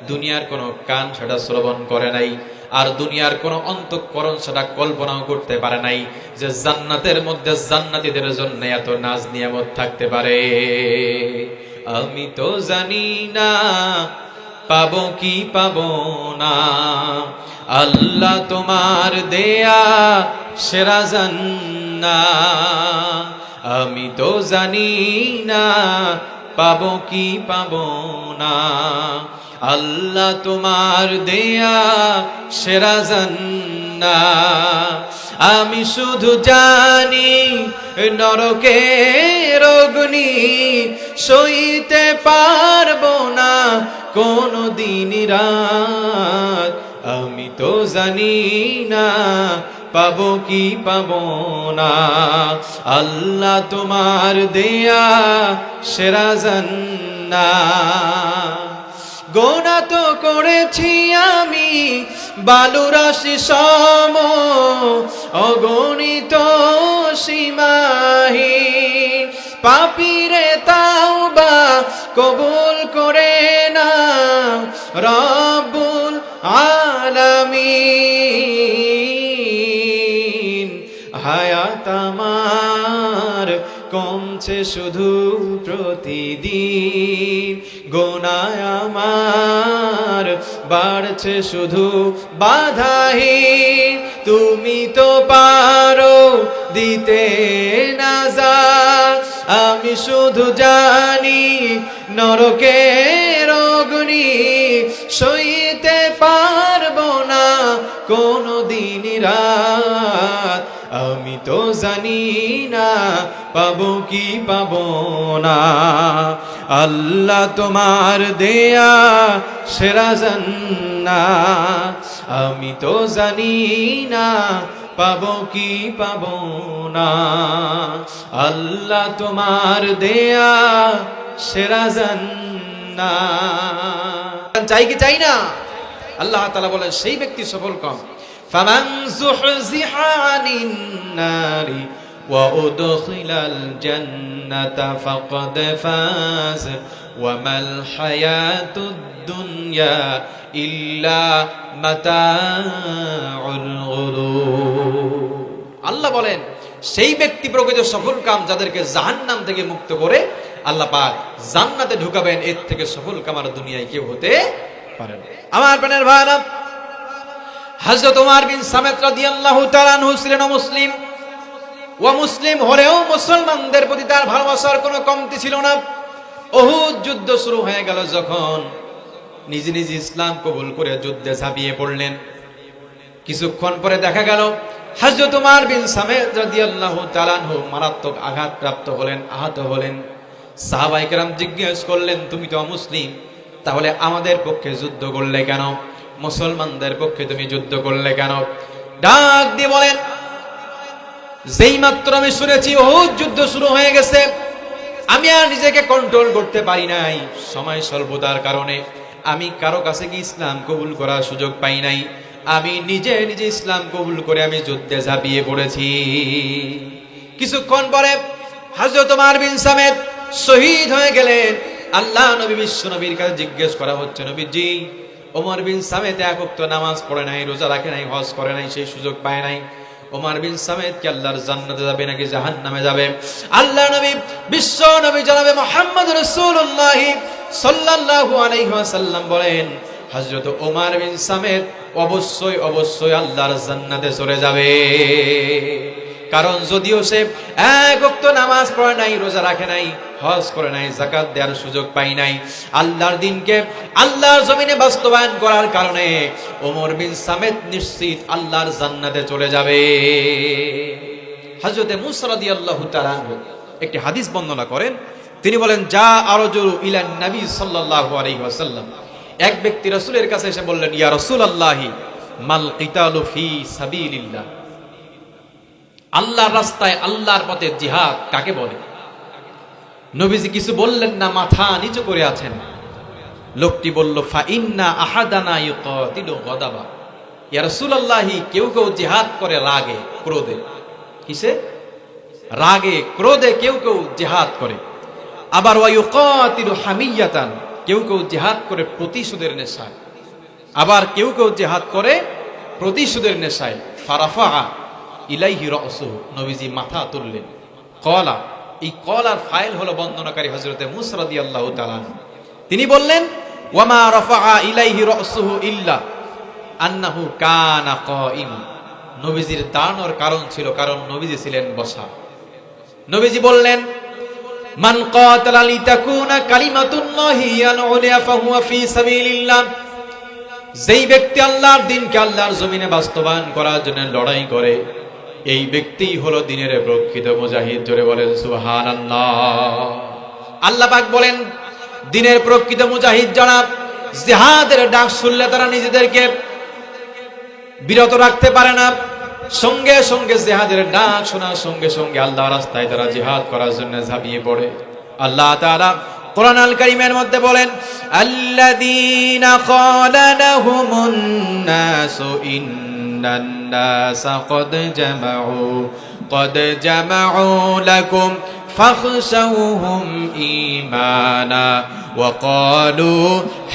Speaker 2: দুনিয়ার কোন কান সেটা শ্রবণ করে নাই, আর দুনিয়ার কোন অন্তঃকরণ সেটা কল্পনাও করতে পারে নাই যে জান্নাতের মধ্যে জান্নাতীদের জন্য এত নাজ নিয়ামত থাকতে পারে। আমি তো জানি না পাবো কি পাবো না, আল্লাহ তোমার দেয়া সেরা জান্নাত। আমি তো জানি না পাবো কি পাবো না, আল্লাহ তোমার দেয়া সেরা জান্নাত। আমি শুধু জানি নরকের অগ্নি সইতে পারবো না কোনো দিন রাত। আমি তো জানি না পাবো কি পাবো না, আল্লাহ তোমার দেয়া সেরা জান্নাত। গোনা তো করেছি আমি বালুরাশি সম, অগণিত সীমাহীন, পাপীরে তাওবা কবুল করে না রব্বুল আলামিন। হায়াত আমার কমছে শুধু প্রতিদিন, গোনায় আমার বাড়ছে শুধু বাধাহীন। তুমি তো পারো দিতে নাজাত, আমি শুধু জানি নরকের অগ্নি সইতে পারবো না কোনো দিন রাত। আমি তো জানি না পাবো কি পাবো না, আল্লাহ তোমার দেয়া সেরা জান্নাত। আমি তো জানি না পাবো কি পাবো না, আল্লাহ তোমার দেয়া সেরা জান্নাত। চাই কি চাই না? আল্লাহ তাআলা বলেন সেই ব্যক্তি সফল কম। ফামান যুহজিহা আনিন নারি ওয়া উদখিলাল জান্নাতা ফাকাদ ফাজ ওয়া মাল হায়াতুদ দুনিয়া ইল্লা মাতাউল গুরুর। আল্লাহ বলেন সেই ব্যক্তি প্রকৃত সফল কাম যাদেরকে জাহান্নাম থেকে মুক্ত করে আল্লাহ পাক জান্নাতে ঢুকাবেন। এর থেকে সফল কাম আর দুনিয়ায় কেউ হতে পারে না। আমার প্রাণের ভাইরা, হযরত ওমর বিন সামেত রাদিয়াল্লাহু তাআলা আনহু ছিলেন মুসলিম, ও মুসলিম হলেও মুসলমানদের প্রতি তার ভালোবাসার কোনো কমতি ছিল না। উহুদ যুদ্ধ শুরু হয়ে গেল যখন, নিজে নিজে ইসলাম কবুল করে যুদ্ধে ঝাঁপিয়ে পড়লেন। কিছুক্ষণ পরে দেখা গেল হযরত ওমর বিন সামেত রাদিয়াল্লাহু তাআলা আনহু মারাত্মক আঘাতপ্রাপ্ত হলেন, আহত হলেন। সাহাবায়ে কেরাম জিজ্ঞেস করলেন, তুমি তো অমুসলিম, তাহলে আমাদের পক্ষে যুদ্ধ করলে কেন? মুসলমানদের পক্ষে তুমি যুদ্ধ করলে কেন? ডাক দিয়ে বলেন, যেই মাত্র আমি শুনেছি ওহুদ যুদ্ধ শুরু হয়ে গেছে, আমি আর নিজেকে কন্ট্রোল করতে পারি নাই। সময় স্বল্পতার কারণে আমি কারো কাছে কি ইসলাম কবুল করার সুযোগ পাই নাই। আমি নিজে নিজে ইসলাম কবুল করে আমি যুদ্ধে ঝাঁপিয়ে পড়েছি। কিছুক্ষণ পরে হযরত ওমর বিন সামেত শহীদ হয়ে গেলেন। আল্লাহ নবী বিশ্ব নবীর কাছে জিজ্ঞেস করা হচ্ছে, নবীজি ওমর বিন সামেত এক ওয়াক্ত নামাজ পড়ে নাই, রোজা রাখে নাই, হজ করে নাই, সেই সুযোগ পায় নাই। ওমর বিন সামেত কি আল্লাহর জান্নাতে যাবে নাকি জাহান্নামে যাবে? আল্লাহ নবী বিশ্ব নবী জনাবে মুহাম্মদ রাসূলুল্লাহ সাল্লাল্লাহু আলাইহি ওয়াসাল্লাম বলেন, হযরত ওমর বিন সামেত অবশ্যই অবশ্যই আল্লাহর জান্নাতে চলে যাবে। কারণ যদিও সে এক ওয়াক্ত নামাজ পড়ে নাই, রোজা রাখে নাই, হজ করে নাই, যাকাত দেওয়ার সুযোগ পাই নাই, আল্লাহর দ্বীনকে আল্লাহর জমিনে বাস্তবায়ন করার কারণে ওমর বিন সামেত নিশ্চিত আল্লাহর জান্নাতে চলে যাবে। হযরত মুসা রাদিয়াল্লাহু তাআলা একটি হাদিস বর্ণনা করেন। তিনি বলেন, যা আরজু ইলান নবী সাল্লাল্লাহু আলাইহি ওয়াসাল্লাম, এক ব্যক্তি রাসূলের কাছে এসে বললেন, ইয়া রাসূলুল্লাহি মাল কিতালু ফি সাবিলিল্লাহ, আল্লাহর রাস্তায় আল্লাহর পথে জিহাদ কাকে বলে? নবীজি কিছু বললেন না, মাথা নিচু করে আছেন। লোকটি বলল, ফা ইন্না আহাদানা ইউকাতিলু গাদাবা, ইয়া রাসূলুল্লাহি কেউ কেউ জিহাদ করে রাগে ক্রোধে। কিসে? রাগে ক্রোধে কেউ কেউ জিহাদ করে। আবার ওয়া ইউকাতিলু হামিয়াতান, কেউ কেউ জিহাদ করে প্রতিশোধের নেশায়। আবার কেউ কেউ জিহাদ করে প্রতিশোধের নেশায়। ফারাফা ইলাইহি রাসূহু, নবীজি মাথা তুললেন। কলা, এই কলার ফাইল হলো বর্ণনাকারী হযরতে মুসা রাদিয়াল্লাহু তাআলা। তিনি বললেন, ওয়ামা রাফা ইলাইহি রাসূহু ইল্লা আন্নাহু কানা কাইম, নবীজির দাঁড়ানোর কারণ ছিল, কারণ নবীজি ছিলেন বসা। নবীজি বললেন, মান কাতালা লিতাকুনা কালিমাতুল্লাহি আল-উলিয়া ফাহুয়া ফি সাবিলিল্লাহ, যেই ব্যক্তি আল্লাহর দ্বীনকে আল্লাহর জমিনে বাস্তবায়ন করার জন্য লড়াই করে, এই ব্যক্তিই হলো দ্বীনের প্রকৃত মুজাহিদ। জোরে বলেন সুবহানাল্লাহ। আল্লাহ পাক বলেন, দ্বীনের প্রকৃত মুজাহিদ যারা, জিহাদের ডাক শুনলে তারা নিজেদেরকে বিরত রাখতে পারে না, সঙ্গে সঙ্গে জিহাদের ডাক শোনার সঙ্গে সঙ্গে আল্লাহর রাস্তায় তারা জিহাদ করার জন্য ঝাঁপিয়ে পড়ে। আল্লাহ তাআলা কোরআন আল কারীমের মধ্যে বলেন, আল্লাযীনা ক্বালা লাহুমুন নাসু ইন্নান নাসা قد جمعوا لكم فاخشوهم إيمانا وقالوا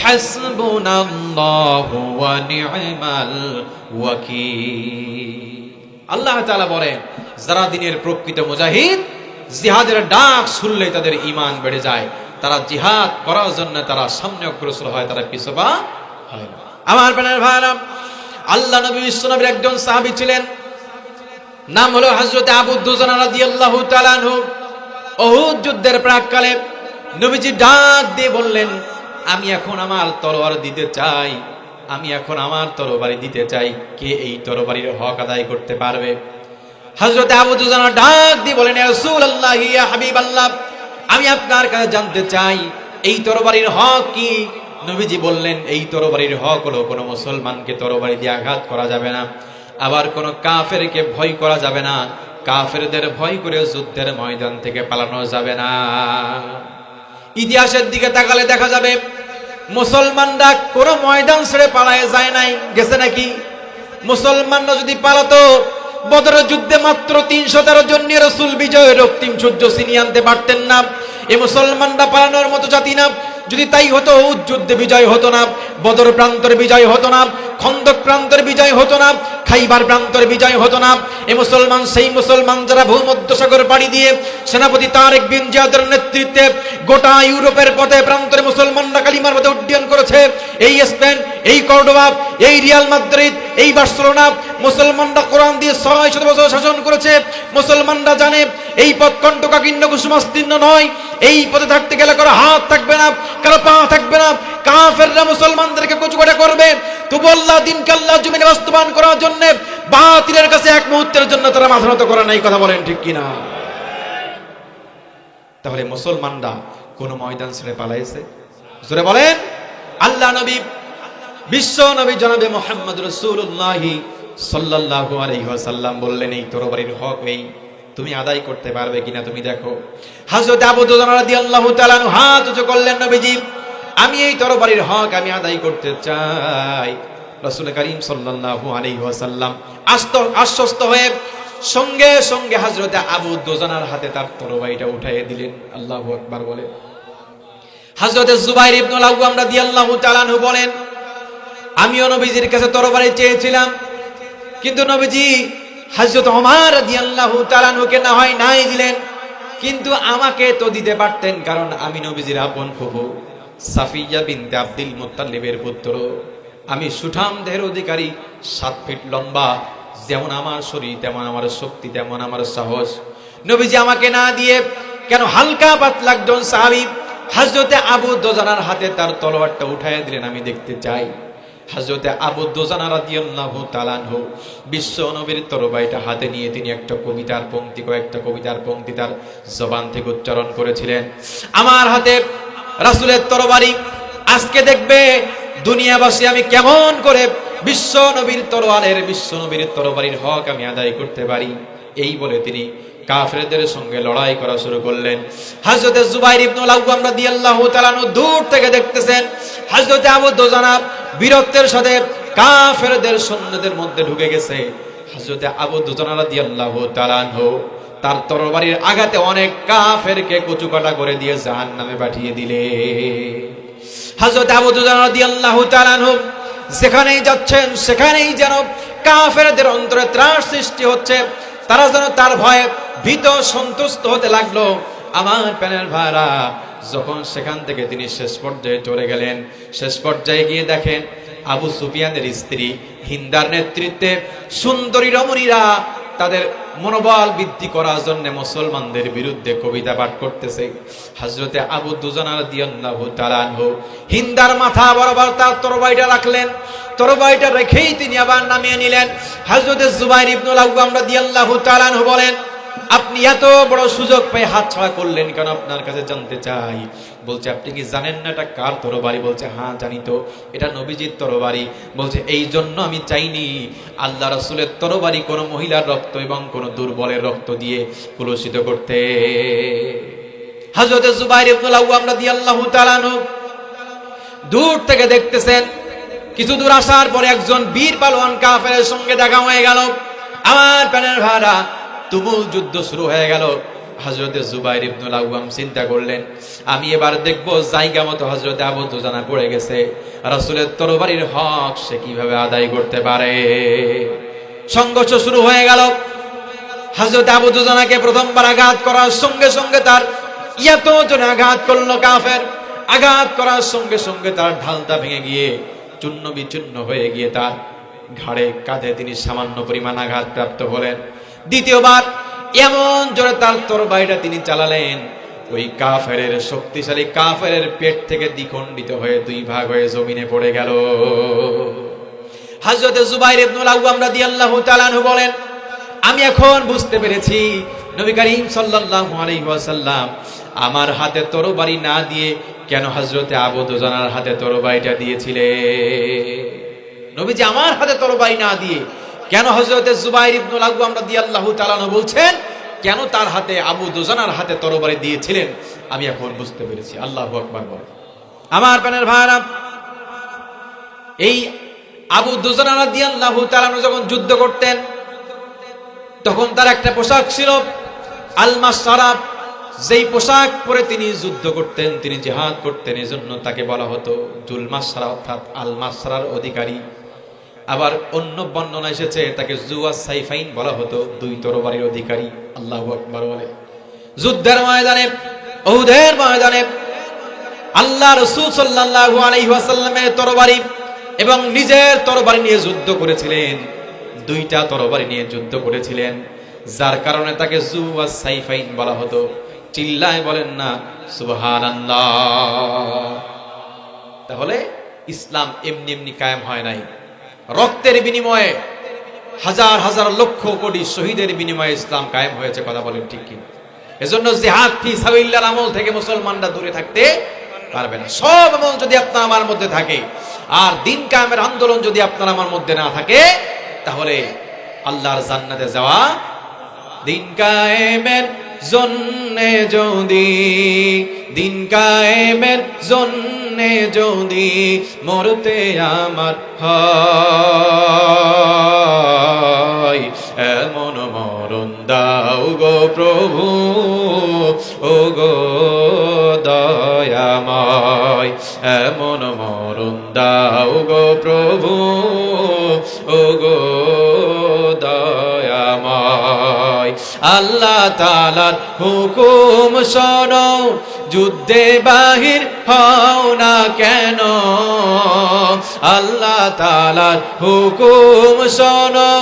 Speaker 2: حسبنا الله ونعم الوكيل। আল্লাহ তাআলা বলেন, যারা দ্বীনের প্রকৃত মুজাহিদ, জিহাদের ডাক শুনলেই তাদের ঈমান বেড়ে যায়, তারা জিহাদ করার জন্য তারা সামনে অগ্রসর হয়, তারা পিছপা হয় না। আমার প্রাণের ভাইরা, আল্লাহ নবী বিশ্বনবীর একজন সাহাবী ছিলেন, নাম হলো হযরত আবু দুজানা রাদিয়াল্লাহু তাআলা আনহু। উহুদ যুদ্ধের প্রাককালে নবীজি ডাক দিয়ে বললেন, আমি এখন আমার তলোয়ার দিতে চাই, আমি এখন আমার তরবারি দিতে চাই, কে এই তরবারির হক আদায় করতে পারবে? হযরত আবু দুজানা ডাক দিয়ে বলেন, ইয়া রাসূলুল্লাহ, ইয়া হাবিবাল্লাহ, আমি আপনার কাছে জানতে চাই এই তরবারির হক কি? নবীজি বললেন, এই তরবারির হক হলো কোনো মুসলমানকে তরবারি দিয়ে আঘাত করা যাবে না, আবার কোন কাফেরকে ভয় করা যাবে না, কাফেরদের ভয় করে যুদ্ধের ময়দান থেকে পালানো যাবে না। ইতিহাসের দিকে তাকালে দেখা যাবে মুসলমানরা কোন ময়দান ছেড়ে পালায় যায় নাই। গেছে নাকি? মুসলমানরা যদি পালাতো, বদরের যুদ্ধে মাত্র ৩১৩ জন নিয়ে রাসূল বিজয়ের রক্তিম সূর্য ছিনিয়ে আনতে পারতেন না। এই মুসলমানরা পালানোর মতো জাতি না। যদি তাই হতো, উহুদ যুদ্ধে বিজয় হতো না, বদর প্রান্তরে বিজয় হতো না, খন্দক প্রান্তরে বিজয় হতো না, খাইবার প্রান্তরে বিজয় হতো না। এই মুসলমান সেই মুসলমান যারা ভূমধ্যসাগর পাড়ি দিয়ে সেনাপতি তারেক বিন জিয়াদের নেতৃত্বে গোটা ইউরোপের পথে প্রান্তরে মুসলমানরা কালিমার পথে উড্ডয়ন করেছে। এই স্পেন, এই কর্ডোবা, এই রিয়াল মাদ্রিদ, এই বার্সেলোনা, মুসলমানরা কোরআন দিয়ে ৬০০ বছর শাসন করেছে। মুসলমানরা জানে এই পথ কণ্টকাকীর্ণ কুসুমাস্তীর্ণ নয়, এই পথে থাকতে গেলে কারো হাত থাকবে না, কারো পা থাকবে না, কাফেররা মুসলমানদেরকে কচুকাটা করবে। তবু আল্লাহ দ্বীনকে আল্লাহর জমিনে বাস্তবায়ন করার জন্য বাতিলের কাছে এক মুহূর্তের জন্য তারা মাথা নত করে নাই। কথা বলেন ঠিক কিনা? তাহলে মুসলমানরা কোন ময়দান ছেড়ে পালাইছে? জোরে বলেন। আল্লাহ নবী, বিশ্ব নবী জনাবে মুহাম্মদ রাসূলুল্লাহ সাল্লাল্লাহু আলাইহি ওয়াসাল্লাম বললেন, এই তরবারির হক এই তুমি আদায় করতে পারবে কিনা তুমি দেখো। হযরত আবু দুজানা রাদিয়াল্লাহু তাআলা আনহু হাত উঁচু করলেন, নবীজি আমি এই তরবারির হক আমি আদায় করতে চাই। রাসূল করিম সাল্লাল্লাহু আলাইহি ওয়াসাল্লাম আশ্বস্ত হয়ে সঙ্গে সঙ্গে হযরত আবু দুজানার হাতে তার তরবারিটা উঠাইয়ে দিলেন। আল্লাহু আকবার বলে। হযরত জুবাইর ইবনুল আওয়াম রাদিয়াল্লাহু তাআলা আনহু বলেন, আমিও নবীজির কাছে তরবারি চেয়েছিলাম, কিন্তু নবীজি হযরত ওমর রাদিয়াল্লাহু তাআলা আনহুকে না হয় নাই দিলেন, কিন্তু আমাকে তো দিতে পারতেন, কারণ আমি নবীজির আপন ফুফু সাফিয়া বিনতে আব্দুল মুত্তালিবের পুত্র। আমি সুঠাম দেহের অধিকারী, 7 ফিট লম্বা, যেমন আমার শরীর তেমন আমার শক্তি তেমন আমার সাহস। নবীজি আমাকে না দিয়ে কেন হালকা পাতলা একজন সাহাবী হযরতে আবু দুজানার হাতে তার তলোয়ারটা উঠাইয়া দিলেন? আমি দেখতে চাই। হযরতে আবু দুজানা রাদিয়াল্লাহু তাআলা আনহু বিশ্ব নবীর তরবারিটা হাতে নিয়ে তিনি একটা কবিতার পংক্তি, কয়েকটা কবিতার পংক্তি তার জবান থেকে উচ্চারণ করেছিলেন। আমার হাতে রাসূলের তরবারি, আজকে দেখবে দুনিয়াবাসী আমি কেমন করে বিশ্ব নবীর তরবারির হক আমি আদায় করতে পারি। এই বলে তিনি কাফেরদের সঙ্গে লড়াই করা শুরু করলেন। হযরত জুবাইর ইবনুল আওয়াম রাদিয়াল্লাহু তাআলা দূর থেকে দেখতেছেন হযরত আবু দুজানা বীরত্বের সাথে কাফেরদের সৈন্যদের মধ্যে ঢুকে গেছে। হযরত আবু দুজানা রাদিয়াল্লাহু তাআলা তার তরবারির আঘাতে অনেক কাফেরকে কুচুকাটা করে দিয়ে জাহান্নামে পাঠিয়ে দিলে। হযরত আবু দুজানা রাদিয়াল্লাহু তাআলা যেখানেই যাচ্ছেন সেখানেই যেন কাফেরদের অন্তরে ত্রাস সৃষ্টি হচ্ছে, তারা যেন তার ভয়ে ভীত সন্তুষ্ট হতে লাগলো। আমার প্যানেল ভাইরা, যখন সেখান থেকে তিনি শেষ পর্যায়ে চলে গেলেন, শেষ পর্যায়ে গিয়ে দেখেন আবু সুফিয়ানের স্ত্রী হিন্দার নেতৃত্বে সুন্দরী রমণীরা তাদের মনোবল বৃদ্ধি করার জন্য মুসলমানদের বিরুদ্ধে কবিতা পাঠ করতেছে। হযরতে আবু দুজানা রাদিয়াল্লাহু তাআলা হিন্দার মাথা বরাবর তার তরবারিটা রাখলেন। তরবারিটা রেখেই তিনি আবার নামিয়ে নিলেন। হযরতে জুবাইর ইবনুল আওয়াম রাদিয়াল্লাহু তাআলা বলেন, আপনি এত বড় সুযোগ পেয়ে হাতছাড়া করলেন কেন? আপনার কাছে জানতে চাই। বলছে, আপনি কি জানেন না এটা কার তরবারি? বলছে, হ্যাঁ জানি তো, এটা নবীজির তরবারি। বলছে, এই জন্য আমি চাইনি আল্লাহ রাসূলের তরবারি কোন মহিলার রক্ত এবং কোন দুর্বলের রক্ত দিয়ে কলুষিত করতে। হযরত জুবাইর ইবনুল আওয়াম রাদিয়াল্লাহু তাআলা দূর থেকে দেখতেছেন। কিছু দূর আসার পরে একজন বীর পালোয়ান কাফেরের সঙ্গে দেখা হয়ে গেল। আমার প্রাণের ভাইরা, তুমুল যুদ্ধ শুরু হয়ে গেল। হযরতে জুবাইর ইবনুল আওয়াম চিন্তা করলেন, আমি এবার দেখবো জায়গা মতো হযরতে আবু দুজানা পড়ে গেছে, রাসূলের তরবারির হক সে কিভাবে আদায় করতে পারে। সংঘর্ষ শুরু হয়ে গেল। হযরতে আবু দুজানাকে প্রথমবার আঘাত করার সঙ্গে সঙ্গে তার এত জনে আঘাত করলো কাফের। আঘাত করার সঙ্গে সঙ্গে তার ঢালটা ভেঙে গিয়ে চূর্ণ বিচূর্ণ হয়ে গিয়ে তার ঘাড়ে কাঁধে তিনি সামান্য পরিমাণ আঘাত প্রাপ্ত হলেন। দ্বিতীয়বার এমন জোরে তার তরবারিটা তিনি চালালেন, ওই কাফেরের শক্তিশালী কাফেরের পেট থেকে দ্বিখণ্ডিত হয়ে দুই ভাগ হয়ে জমিনে পড়ে গেল। হযরত জুবাইর ইবনুল আওয়াম রাদিয়াল্লাহু তাআলা বলেন, আমি এখন বুঝতে পেরেছি নবী করিম সাল্লাল্লাহু আলাইহি ওয়াসাল্লাম আমার হাতে তরবারি না দিয়ে কেন হযরতে আবু দুজানার হাতে তরবারিটা দিয়েছিলেন। নবীজি আমার হাতে তরবারি না দিয়ে কেন হযরতে জুবাইর ইবনুল আওয়াম রাদিয়াল্লাহু তাআলা বলছেন কেন তার হাতে আবু দুজানার হাতে তরবারি দিয়েছিলেন, আমি এখন বুঝতে পেরেছি। আল্লাহু আকবার বলেন। আমার প্রাণের ভাইরা, এই আবু দুজানা রাদিয়াল্লাহু তাআলা যখন যুদ্ধ করতেন তখন তার একটা পোশাক ছিল আল মাসরা। যেই পোশাক পরে তিনি যুদ্ধ করতেন, তিনি জিহাদ করতেন, এজন্য তাকে বলা হতো জুল মাসরা, অর্থাৎ আল মাসরার অধিকারী। আবার অন্য বর্ণনা এসেছে তাকে জুয়াস সাইফাইন বলা হতো, দুই তরবারির অধিকারী। আল্লাহু আকবার বলে। যুদ্ধের ময়দানে, উহুদের ময়দানে আল্লাহ রাসূল সাল্লাল্লাহু আলাইহি ওয়াসাল্লামের তরবারি এবং নিজের তরবারি নিয়ে যুদ্ধ করেছিলেন। দুইটা তরবারি নিয়ে যুদ্ধ করেছিলেন, যার কারণে তাকে জুয়াস সাইফাইন বলা হতো। চিল্লায় বলেন না সুবহানাল্লাহ। তাহলে ইসলাম এমনি এমনি কায়েম হয় নাই, রক্তের বিনিময়ে, হাজার হাজার লক্ষ কোটি শহীদের বিনিময়ে ইসলাম কায়েম হয়েছে। কথা বলেন ঠিক কি? এজন্য জিহাদ ফি সাবিলিল্লাহর আমল থেকে মুসলমানরা দূরে থাকতে পারবে না। সব আমল যদি আপনার আমার মধ্যে থাকে আর দিন কায়েমের আন্দোলন যদি আপনার আমার মধ্যে না থাকে, তাহলে আল্লাহর জান্নাতে যাওয়া, দিন কায়েমের জন্যে যদি, দিন কায়েমের জন্যে যদি মরতে আমার হয়, এমন মরণ দাও গো প্রভু, ও গো দয়াময়, এমন মরণ দাও গো প্রভু, ও গো দয়াময়। আল্লাহ তাআলার হুকুম শোনো, যুদ্ধে বাহির হও না কেন, আল্লাহ তাআলার হুকুম শোনো,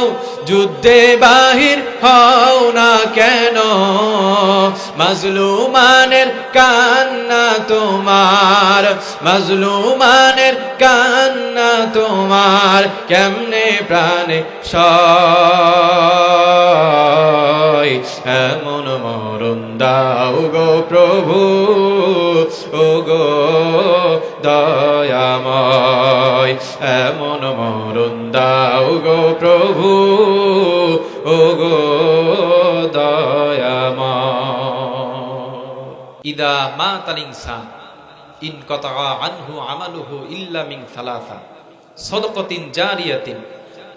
Speaker 2: যুদ্ধে বাহির হও না কেন, মাজলুমানের কান্না তোমার, মাজলুমানের কান্না তোমার, কেমনে প্রাণে সয়, এমন মরণ দাও গো প্রভু, ও গো দয়াময়।
Speaker 1: হয়, এমন মরণ দাও গো প্রভু, ও গো দয়াময়।
Speaker 2: ইদা মাতাল ইনসান ইন কতা আনহু আমালুহু ইল্লা মিন সালাসা সাদাকাতিন জারিয়াতিন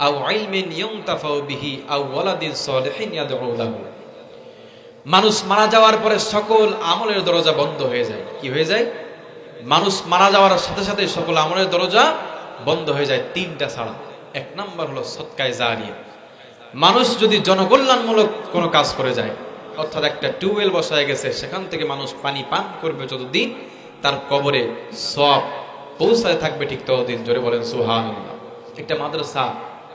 Speaker 2: আও ইলমিন ইউনতাফাউ বিহি আও ওয়ালাদিন সালিহিন ইয়াদউ লাহু। মানুষ মারা যাওয়ার পরে সকল আমলের দরজা বন্ধ হয়ে যায়। কি হয়ে যায়? মানুষ মারা যাওয়ার সাথে সাথে সকল আমলের দরজা বন্ধ হয়ে যায় তিনটা ছাড়া। এক নাম্বার হলো সদকায়ে জারিয়া। মানুষ যদি জনকল্যাণমূলক কোনো কাজ করে যায়, অর্থাৎ একটা টিউবওয়েল বসায় গেছে, সেখান থেকে মানুষ পানি পান করবে, যতদিন তার কবরে সওয়াব পৌঁছায় থাকবে ঠিক ততদিন। জোরে বলেন সুবহানাল্লাহ। একটা মাদ্রাসা,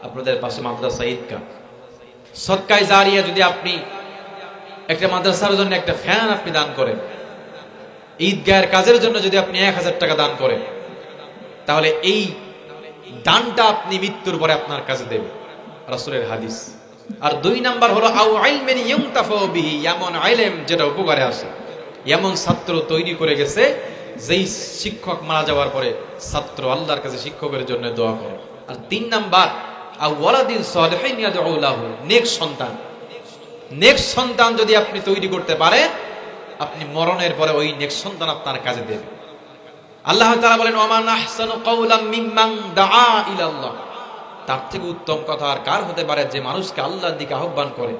Speaker 2: আপনাদের পাশে মাদ্রাসা ঈদগাহ, সদকায়ে জারিয়া যদি আপনি একটা মাদ্রাসার জন্য একটা ফ্যান আপনি দান করেন, ঈদগাহের কাজের জন্য যদি আপনি 1000 টাকা দান করেন, তাহলে এই দানটা আপনি মৃত্যুর পরে আপনার কাজে দেবে, রাসূলের হাদিস। আর 2 নাম্বার হলো আও ইলমিন ইউনতাফাউ বিহি, এমন ইলম যেটা উপকারে আসে, এমন ছাত্র তৈরি করে গেছে যেই শিক্ষক মারা যাওয়ার পরে ছাত্র আল্লাহর কাছে শিক্ষকের জন্য দোয়া করে। আর 3 নাম্বার আও ওয়ালাদিন সালিহিন ইয়াদউ লাহু, নেক সন্তান। নেক সন্তান যদি আপনি তৈরি করতে পারেন, আপনি মরণের পরে ওই নেক সন্তান আপনার কাজে দেবে। আল্লাহ তাআলা বলেন ওয়ামান আহসানু কাওলাম মিম্মান দাআ ইলাল্লাহ, তার থেকে উত্তম কথা আর কার হতে পারে যে মানুষকে আল্লাহর দিকে আহ্বান করে,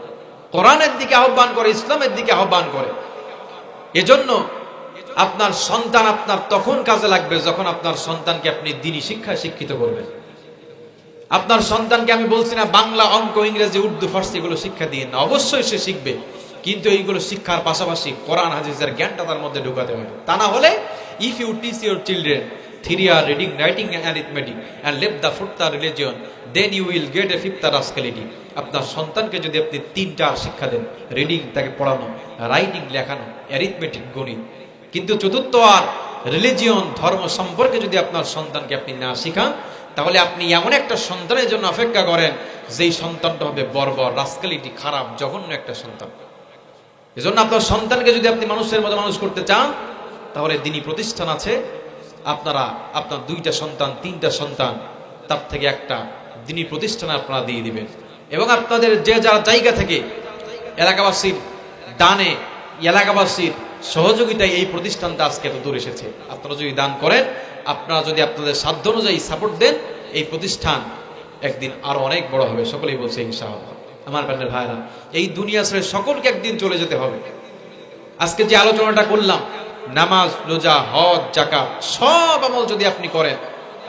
Speaker 2: কোরআনের দিকে আহ্বান করে, ইসলামের দিকে আহ্বান করে। এজন্য আপনার সন্তান আপনার তখন কাজে লাগবে যখন আপনার সন্তানকে আপনি দ্বীনি শিক্ষায় শিক্ষিত করবেন। আপনার সন্তানকে আমি বলছি না বাংলা, অঙ্ক, ইংরেজি, উর্দু, ফার্সি এগুলো শিক্ষা দিয়ে না, অবশ্যই সে শিখবে, কিন্তু এইগুলো শিক্ষার পাশাপাশি কোরআন হাদিসের জ্ঞানটা তার মধ্যে ঢুকাতে হবে। তা না হলে if you teach your children theory, reading, writing and arithmetic and leave the fourth religion, then you will get a fifth rascality. আপনার সন্তানকে যদি আপনি 3টা শিক্ষা দেন, রিডিং তাকে পড়ানো, রাইটিং লেখানো, অ্যারিথমেটিক গণিত, কিন্তু চতুর্থ আর রিলিজিয়ন ধর্ম সম্পর্কে যদি আপনার সন্তানকে আপনি না শিখান, তাহলে আপনি এমন একটা সন্তানের জন্য অপেক্ষা করেন যেই সন্তানটা হবে বর্বর, রাস্কালিটি, খারাপ, জঘন্য একটা সন্তান। এজন্য আপনার সন্তানকে যদি আপনি মানুষের মতো মানুষ করতে চান, তাহলে দ্বীনি প্রতিষ্ঠান আছে, আপনারা আপনার 2টা সন্তান, 3টা সন্তান, তার থেকে একটা দ্বীনি প্রতিষ্ঠান আপনারা দিয়ে দিবেন। এবং আপনাদের যে যার জায়গা থেকে এলাকাবাসীর দানে, এলাকাবাসীর সহযোগিতায় এই প্রতিষ্ঠানটা আজকে এত দূর এসেছে। আপনারা যদি দান করেন, আপনারা যদি আপনাদের সাধ্য অনুযায়ী সাপোর্ট দেন, এই প্রতিষ্ঠান একদিন আরো অনেক বড় হবে। সকলেই বলছে ইনশাআল্লাহ। আমার প্রাণের ভাইরা, এই দুনিয়া ছেড়ে সকলকে একদিন চলে যেতে হবে। আজকে যে আলোচনাটা করলাম, নামাজ, রোজা, হজ, যাকাত, সব আমল যদি আপনি করেন,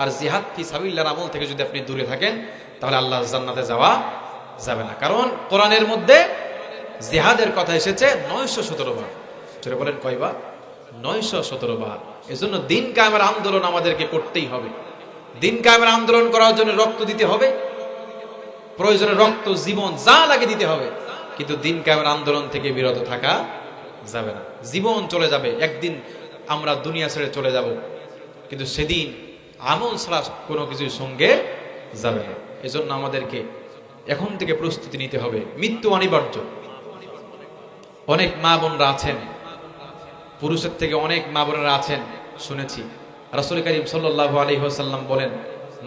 Speaker 2: আর জিহাদ ফি সাবিলিল্লাহর আমল থেকে যদি আপনি দূরে থাকেন, তাহলে আল্লাহর জান্নাতে যাওয়া যাবে না। কারণ কোরআনের মধ্যে জিহাদের কথা এসেছে 917 বার। চলে বলেন কয়বার? 917 বার। এজন্য দিন কায়েমের আন্দোলন আমাদেরকে করতেই হবে। দিন কায়েমের আন্দোলন করার জন্য রক্ত দিতে হবে, প্রয়োজনে রক্ত, জীবন যা লাগে দিতে হবে, কিন্তু দিন কায়েমের আন্দোলন থেকে বিরত থাকা যাবে না। জীবন চলে যাবে, একদিন আমরা দুনিয়া ছেড়ে চলে যাব, কিন্তু সেদিন আমল ছাড়া কোনো কিছুর সঙ্গে যাবে না। এজন্য আমাদেরকে এখন থেকে প্রস্তুতি নিতে হবে। মৃত্যু অনিবার্য। অনেক মা বোনরা আছেন, পুরুষের থেকে অনেক মা বোনেরা আছেন, শুনেছি রাসূল করিম সাল্লাল্লাহু আলাইহি ওয়াসাল্লাম বলেন,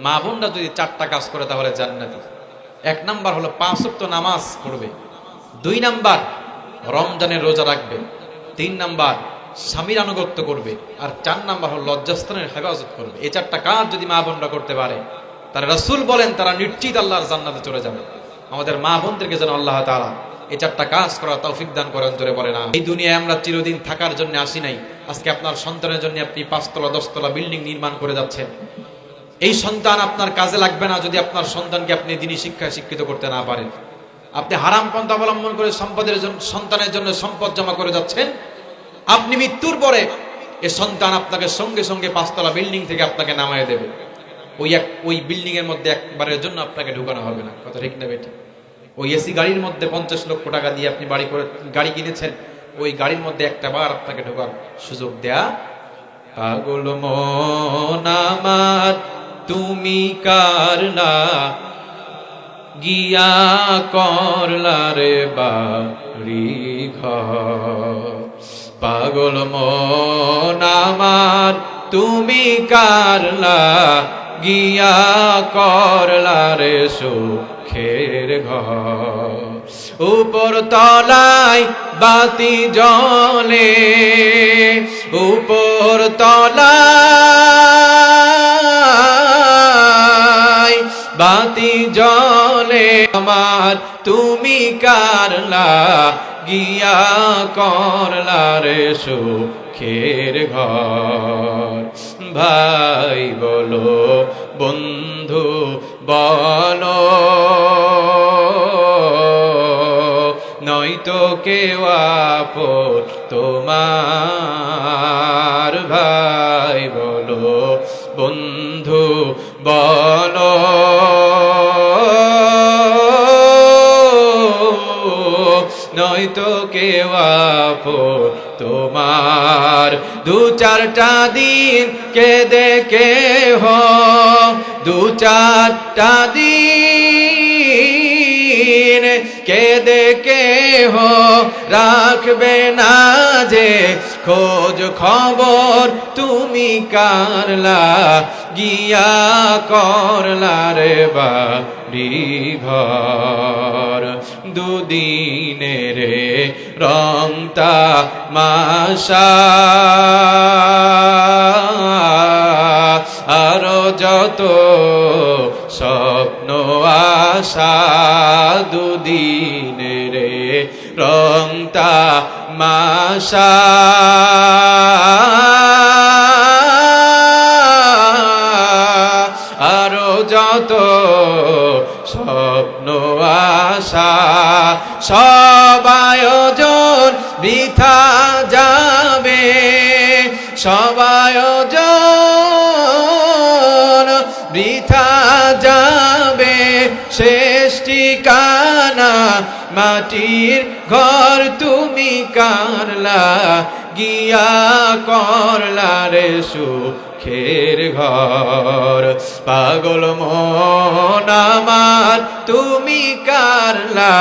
Speaker 2: মা বোনরা যদি 4টা কাজ করে তাহলে জান্নাতি। 1 নাম্বার হলো 5 ওয়াক্ত নামাজ পড়বে, 2 নাম্বার রমজানের রোজা রাখবে, 3 নাম্বার স্বামীর আনুগত্য করবে, আর 4 নাম্বার হলো লজ্জাস্থানের হেফাজত করবে। এই 4টা কাজ যদি মা বোনরা করতে পারে, তারা রাসূল বলেন তারা নিশ্চিত আল্লাহর জান্নাতে চলে যাবে। আমাদের মা বোনদেরকে যেন আল্লাহ তাআলা এই 4টা কাজ করার তৌফিক দান করেন। জোরে বলেন আমিন। এই দুনিয়ায় আমরা চিরদিন থাকার জন্য আসি নাই। আজকে আপনার সন্তানের জন্য আপনি 5 তলা 10 তলা বিল্ডিং নির্মাণ করে যাচ্ছেন। এই সন্তান আপনার কাজে লাগবে না যদি আপনার সন্তানকে আপনি দ্বীনি শিক্ষায় শিক্ষিত করতে না পারেন। আপনি হারাম পন্থা অবলম্বন করে সম্পদের জন্য, সন্তানের জন্য সম্পদ জমা করে যাচ্ছেন। আপনি মৃত্যুর পরে এই সন্তান আপনাকে সঙ্গে সঙ্গে 5 তলা বিল্ডিং থেকে আপনাকে নামায় দেবে। ওই বিল্ডিং এর মধ্যে একবারের জন্য আপনাকে ঢুকানো হবে না। কথা ঠিক না বেটি? ওই এসি গাড়ির মধ্যে 50 লক্ষ টাকা দিয়ে আপনি গাড়ি কিনেছেন, ওই গাড়ির মধ্যে একটা বার আপনাকে ঢোকার সুযোগ দেয়া। পাগল মন আমার তুমি কারলা গিয়া করলা রে বাড়ি ঘর। পাগল মন আমার তুমি কারলা
Speaker 1: গিয়া করলারে সুখের ঘর উপর তলায় বাতি জ্বলে উপর তলায় বাতি জ্বলে আমার তুমি কারলা গিয়া করলারে সুখের ঘর ভাই বলো বন্ধু বলো নয়তো কেউ আপন তোমার ভাই বলো বন্ধু বলো নয়তো কেউ আপন তোমার দু চারটা দিন কেঁদে কেহ দু চারটা দিন কেঁদে কেহ রাখবে না যে খোঁজ খবর তুমি কারলা গিয়া করলা রে বাড়ি ঘর দুদিনের রংতা মাসা আরো যত স্বপ্ন আশা দুদিনের রংতা মাসা আরো যত স্বপ্ন আশা সব আয়োজন বৃথা যাবে সব আয়োজন বৃথা যাবে শেষ ঠিকানা মাটির ঘর তুমি কারলা গিয়া করলা রে সুখের ঘর পাগল মন আমার তুমি কারলা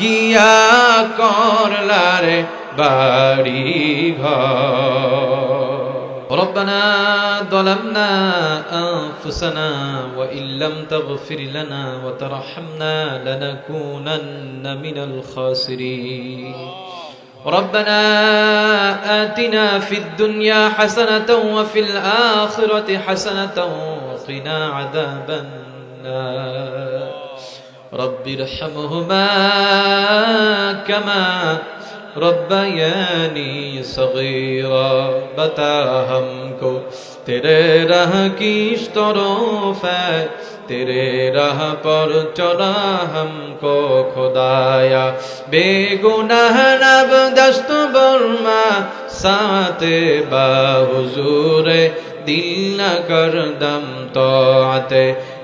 Speaker 1: গিয়া করলা রে বাড়ি ঘর ربنا ظلمنا أنفسنا وإن لم تغفر لنا وترحمنا لنكونن من الخاسرين ربنا آتنا في الدنيا حسنة وفي الآخرة حسنة وقنا عذاب النار رب ارحمهما كما ربيانی صغیرا بتا ہم کو تیرے راہ کی طرف ہے تیرے راہ پر چلا ہم کو خدایا بے گناہ نب دست برما ساتھ با حضور دل نہ کر دم طاعت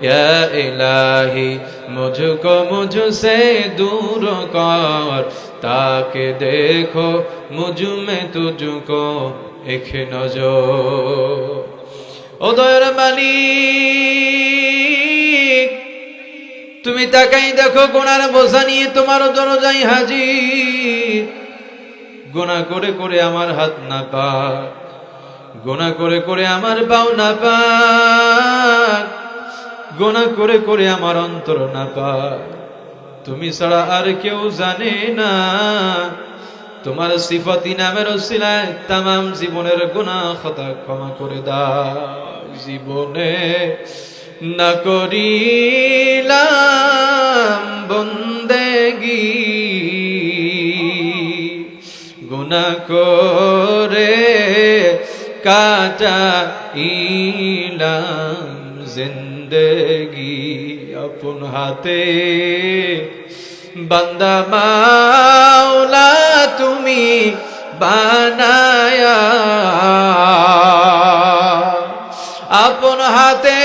Speaker 1: یا الہی مجھ کو مجھ سے دور کر ताके देखो मुझ में तुझको एक नजर ओ दयर मालिक তুমি তাকাই দেখো গুনার বোঝা নিয়ে তোমার দরজায় হাজির গুনাহ করে করে আমার হাত না পাক গুনাহ করে করে আমার পাও না পাক গুনাহ করে করে আমার অন্তর না পাক তুমি ছাড়া আর কেউ জানে না তোমার সিফাতি নামের ওসিলায় तमाम জীবনের গুনাহ খাতা ক্ষমা করে দাও জীবনে না করিলাম বন্দেগী গুনাহ করে কাটাইলাম জিন্দেগি আপন হাতে বান্দা মাওলা তুমি বানায়া আপন হাতে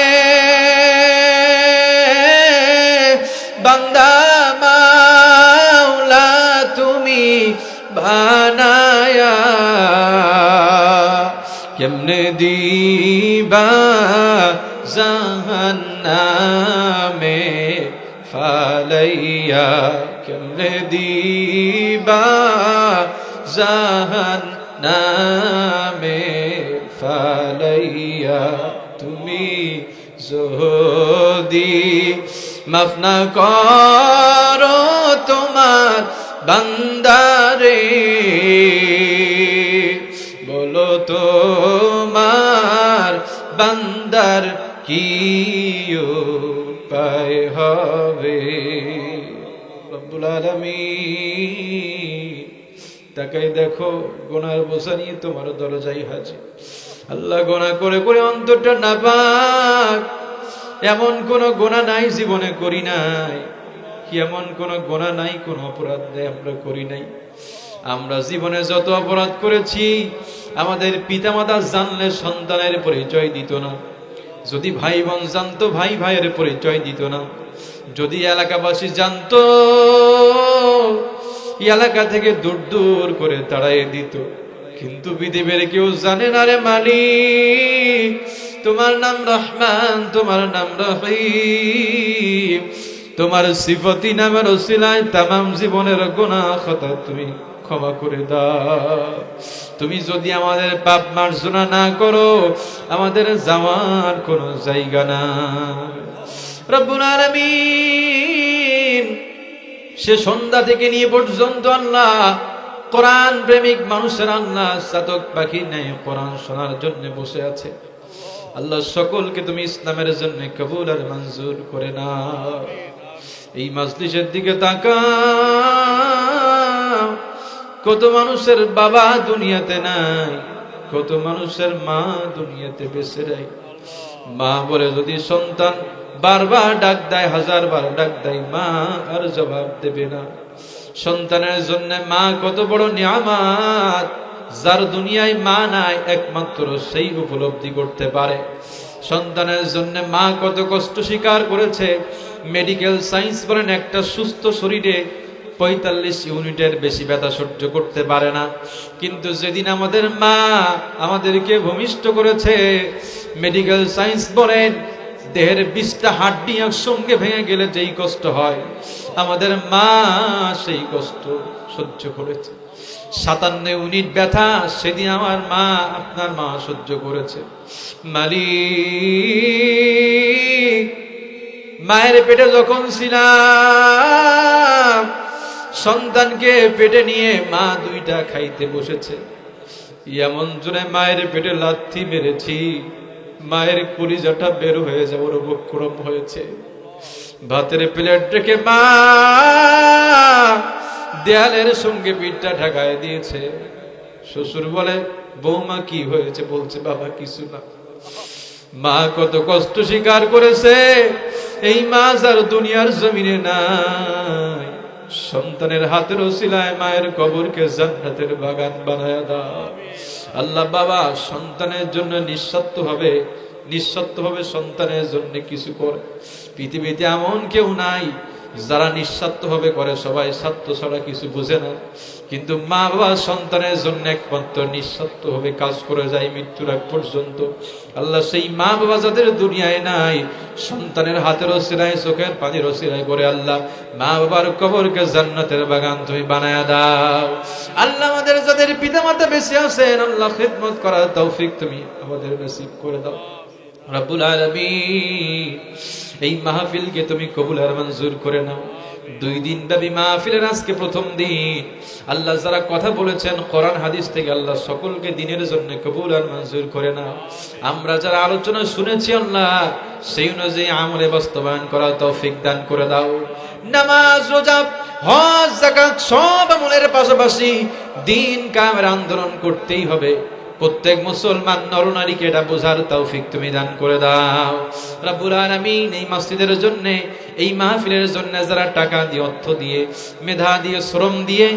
Speaker 1: বান্দা মাওলা তুমি বানায়া কেমনে দিবা জাহান্নামে ফালাইয়া কেমনে দিবা জাহান্নামে ফালাইয়া তুমি যদি মাফ না করো তোমার বান্দারে, বলো তোমার বান্দার কি উপায় হবে। রব্বুল আলামিন তাকাই দেখো, গুনার বোঝা নিয়ে তোমার দরজায় হাজির। আল্লাহ গুনাহ করে করে অন্তরটা নাপাক। এমন কোন গুনাহ নাই জীবনে করি নাই, কি এমন কোন গুনাহ নাই, কোন অপরাধ নাই আমরা করি নাই। আমরা জীবনে যত অপরাধ করেছি, আমাদের পিতামাতা জানলে সন্তানের পরিচয় দিত না, যদি ভাই বোন জানতো ভাই ভাইয়ের পরিচয় দিত না, যদি এলাকাবাসী জানতো এলাকা থেকে দূর দূর করে তাড়াই দিত। কিন্তু পৃথিবীর কেউ জানে না রে মালিক, তোমার নাম রহমান, তোমার নাম রহিম, তোমার সিফতি নামের ওসিলায় তামাম জীবনের গুনাহ খাতা তুমি ক্ষমা করে দাও। তুমি যদি আমাদের পাপ মার্জনা না করো, আমাদের যাওয়ার কোনো জায়গা না। রব্বুল আলামিন সে সন্ধ্যা থেকে নিয়ে পর্যন্ত আল্লাহ কোরআন প্রেমিক মানুষের আল্লাহ চাতক পাখি নেই কোরআন শোনার জন্য বসে আছে। আল্লাহ সকলকে তুমি ইসলামের জন্য কবুল আর মঞ্জুর করে নাও। এই মজলিসের দিকে তাকাও, কত মানুষের বাবা দুনিয়াতে নাই, কত মানুষের মা দুনিয়াতে বেঁচে নাই। মা বলে যদি সন্তান বারবার ডাক দেয়, হাজারবার ডাক দেয়, মা আর জবাব দেবে না। সন্তানের জন্য মা কত বড় নিয়ামত, যার দুনিয়ায় মা নাই একমাত্র সেই উপলব্ধি করতে পারে। সন্তানের জন্য মা কত কষ্ট স্বীকার করেছে। মেডিকেল সায়েন্স বলেন একটা সুস্থ শরীরে 45 ইউনিটের বেশি ব্যথা সহ্য করতে পারে না, কিন্তু যেদিন আমাদের মা আমাদেরকে ভূমিষ্ঠ করেছে, মেডিকেল সায়েন্স বলেন দেহের 20টা হাড্ডি একসঙ্গে ভেঙে গেলে যেই কষ্ট হয়, আমাদের মা সেই কষ্ট সহ্য করেছে। 57 ইউনিট ব্যথা সেদিন আমার মা, আপনার মা সহ্য করেছে। মালিক, মায়ের পেটে যখন ছিলাম, সন্তানকে পেটে নিয়ে মা দুইটা খাইতে বসেছে, এমন জোরে মায়ের পেটে লাথি মেরেছি, মায়ের কলিজাটা বের হয়ে যাওয়ার উপক্রম হয়েছে। ভাতের প্লেট রেখে মা দেয়ালের সঙ্গে পিঠটা ঢাকায় দিয়েছে। শ্বশুর বলে, বৌমা কি হয়েছে? বলছে, বাবা কিছু না। মা কত কষ্ট স্বীকার করেছে, এই মা যার দুনিয়ার জমিনে নাই। সন্তানের হাতের ওসিলায় মায়ের কবরকে জান্নাতের বাগান বানায়া দাও আল্লাহ। বাবা সন্তানের জন্য নিঃস্বার্থ ভাবে সন্তানের জন্য কিছু করে। পৃথিবীতে এমন কেউ নাই যারা নিঃস্বার্থ ভাবে করে, সবাই স্বার্থ ছাড়া কিছু বুঝে না। কিন্তু মা বাবা সন্তানের জন্য একমাত্র নিঃস্বার্থ ভাবে কাজ করে যায় মৃত্যুর আগ পর্যন্ত। আল্লাহ সেই মা বাবা যাদের দুনিয়ায় নাই, সন্তানের হাতের ওসিলায় চোখের পানির ওসিলায় করে আল্লাহ মা বাবার কবরকে জান্নাতের বাগান তুমি বানায়া দাও। আল্লাহ আমাদের যাদের পিতা মাতা বেঁচে আছেন, আল্লাহ খিদমত করার তৌফিক তুমি আমাদের নসিব করে দাও। রব্বুল আলামিন এই মাহফিলকে তুমি কবুল আর মঞ্জুর করে নাও। 2 দিন ব্যাপী মাহফিলের আজকে প্রথম দিন। আল্লাহ যারা কথা বলেছেন কোরআন হাদিস থেকে, আল্লাহ সকলকে দিনের জন্য কবুল আর মঞ্জুর করে নাও। আমরা যারা আলোচনা শুনেছি আল্লাহ সেই অনুযায়ী আমলে বাস্তবায়ন করার তৌফিক দান করে দাও। নামাজ, রোজা, হজ, যাকাত সব আমলের পাশাপাশি দ্বীন কায়েমের আন্দোলন করতেই হবে। প্রত্যেক মুসলমান নরনারীকে এটা বোঝার তৌফিক তুমি দান করে দাও রব্বুল আলামিন। এই মসজিদের জন্য, এই মাহফিলের জন্য যারা টাকা দিয়ে, অর্থ দিয়ে, মেধা দিয়ে, শ্রম দিয়ে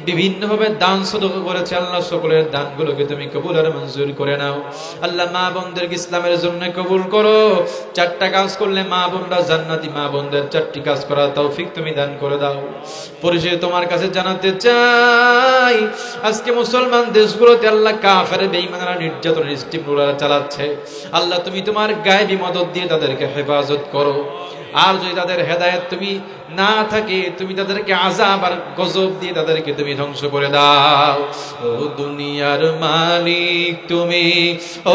Speaker 1: বিভিন্নভাবে দান সদকা করেছে, আল্লাহ সকলের দানগুলোকে তুমি কবুল আর মঞ্জুর করে নাও। আল্লাহ মা বোনদেরকে ইসলামের জন্য কবুল করো। 4টা কাজ করলে মা বোনরা জান্নাতি, মা বোনদের 4টি কাজ করার তৌফিক তুমি দান করে দাও। পরিশেষে তোমার কাছে জানাতে চাই, আজকে মুসলমান দেশগুলোতে আল্লাহ কাফের বেঈমানরা নির্যাতন স্টিমরোলার চালাচ্ছে। আল্লাহ তুমি তোমার গায়েবী মদদ দিয়ে তাদেরকে হেফাজত করো।
Speaker 2: আর যদি তাদের হেদায়েত তুমি না থাকে, তুমি তাদেরকে আযাব আর গজব দিয়ে তাদেরকে তুমি ধ্বংস করে দাও। ও দুনিয়ার মালিক তুমি,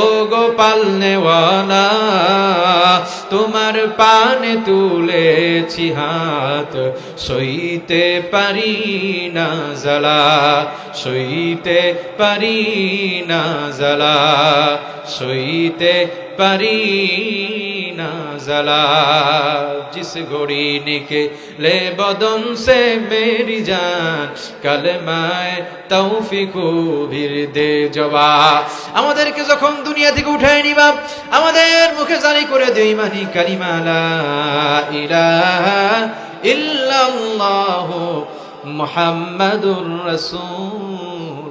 Speaker 2: ও গোপাল নেওয়ালা, তোমার পানে তুলেছি হাত, সইতে পারি না জ্বালা, সইতে পারি না জ্বালা, সইতে পারি না জ্বালা। जिस घोड़ी निकले बदन से मेरी जान, कलमाए तौफीक ভির দে জবা। আমাদেরকে যখন দুনিয়া থেকে উঠায় নিবা, আমাদের মুখে জারি করে দিও ইমানি কালিমা লা ইলাহা ইল্লাল্লাহু মুহাম্মাদুর রাসূলুল্লাহ।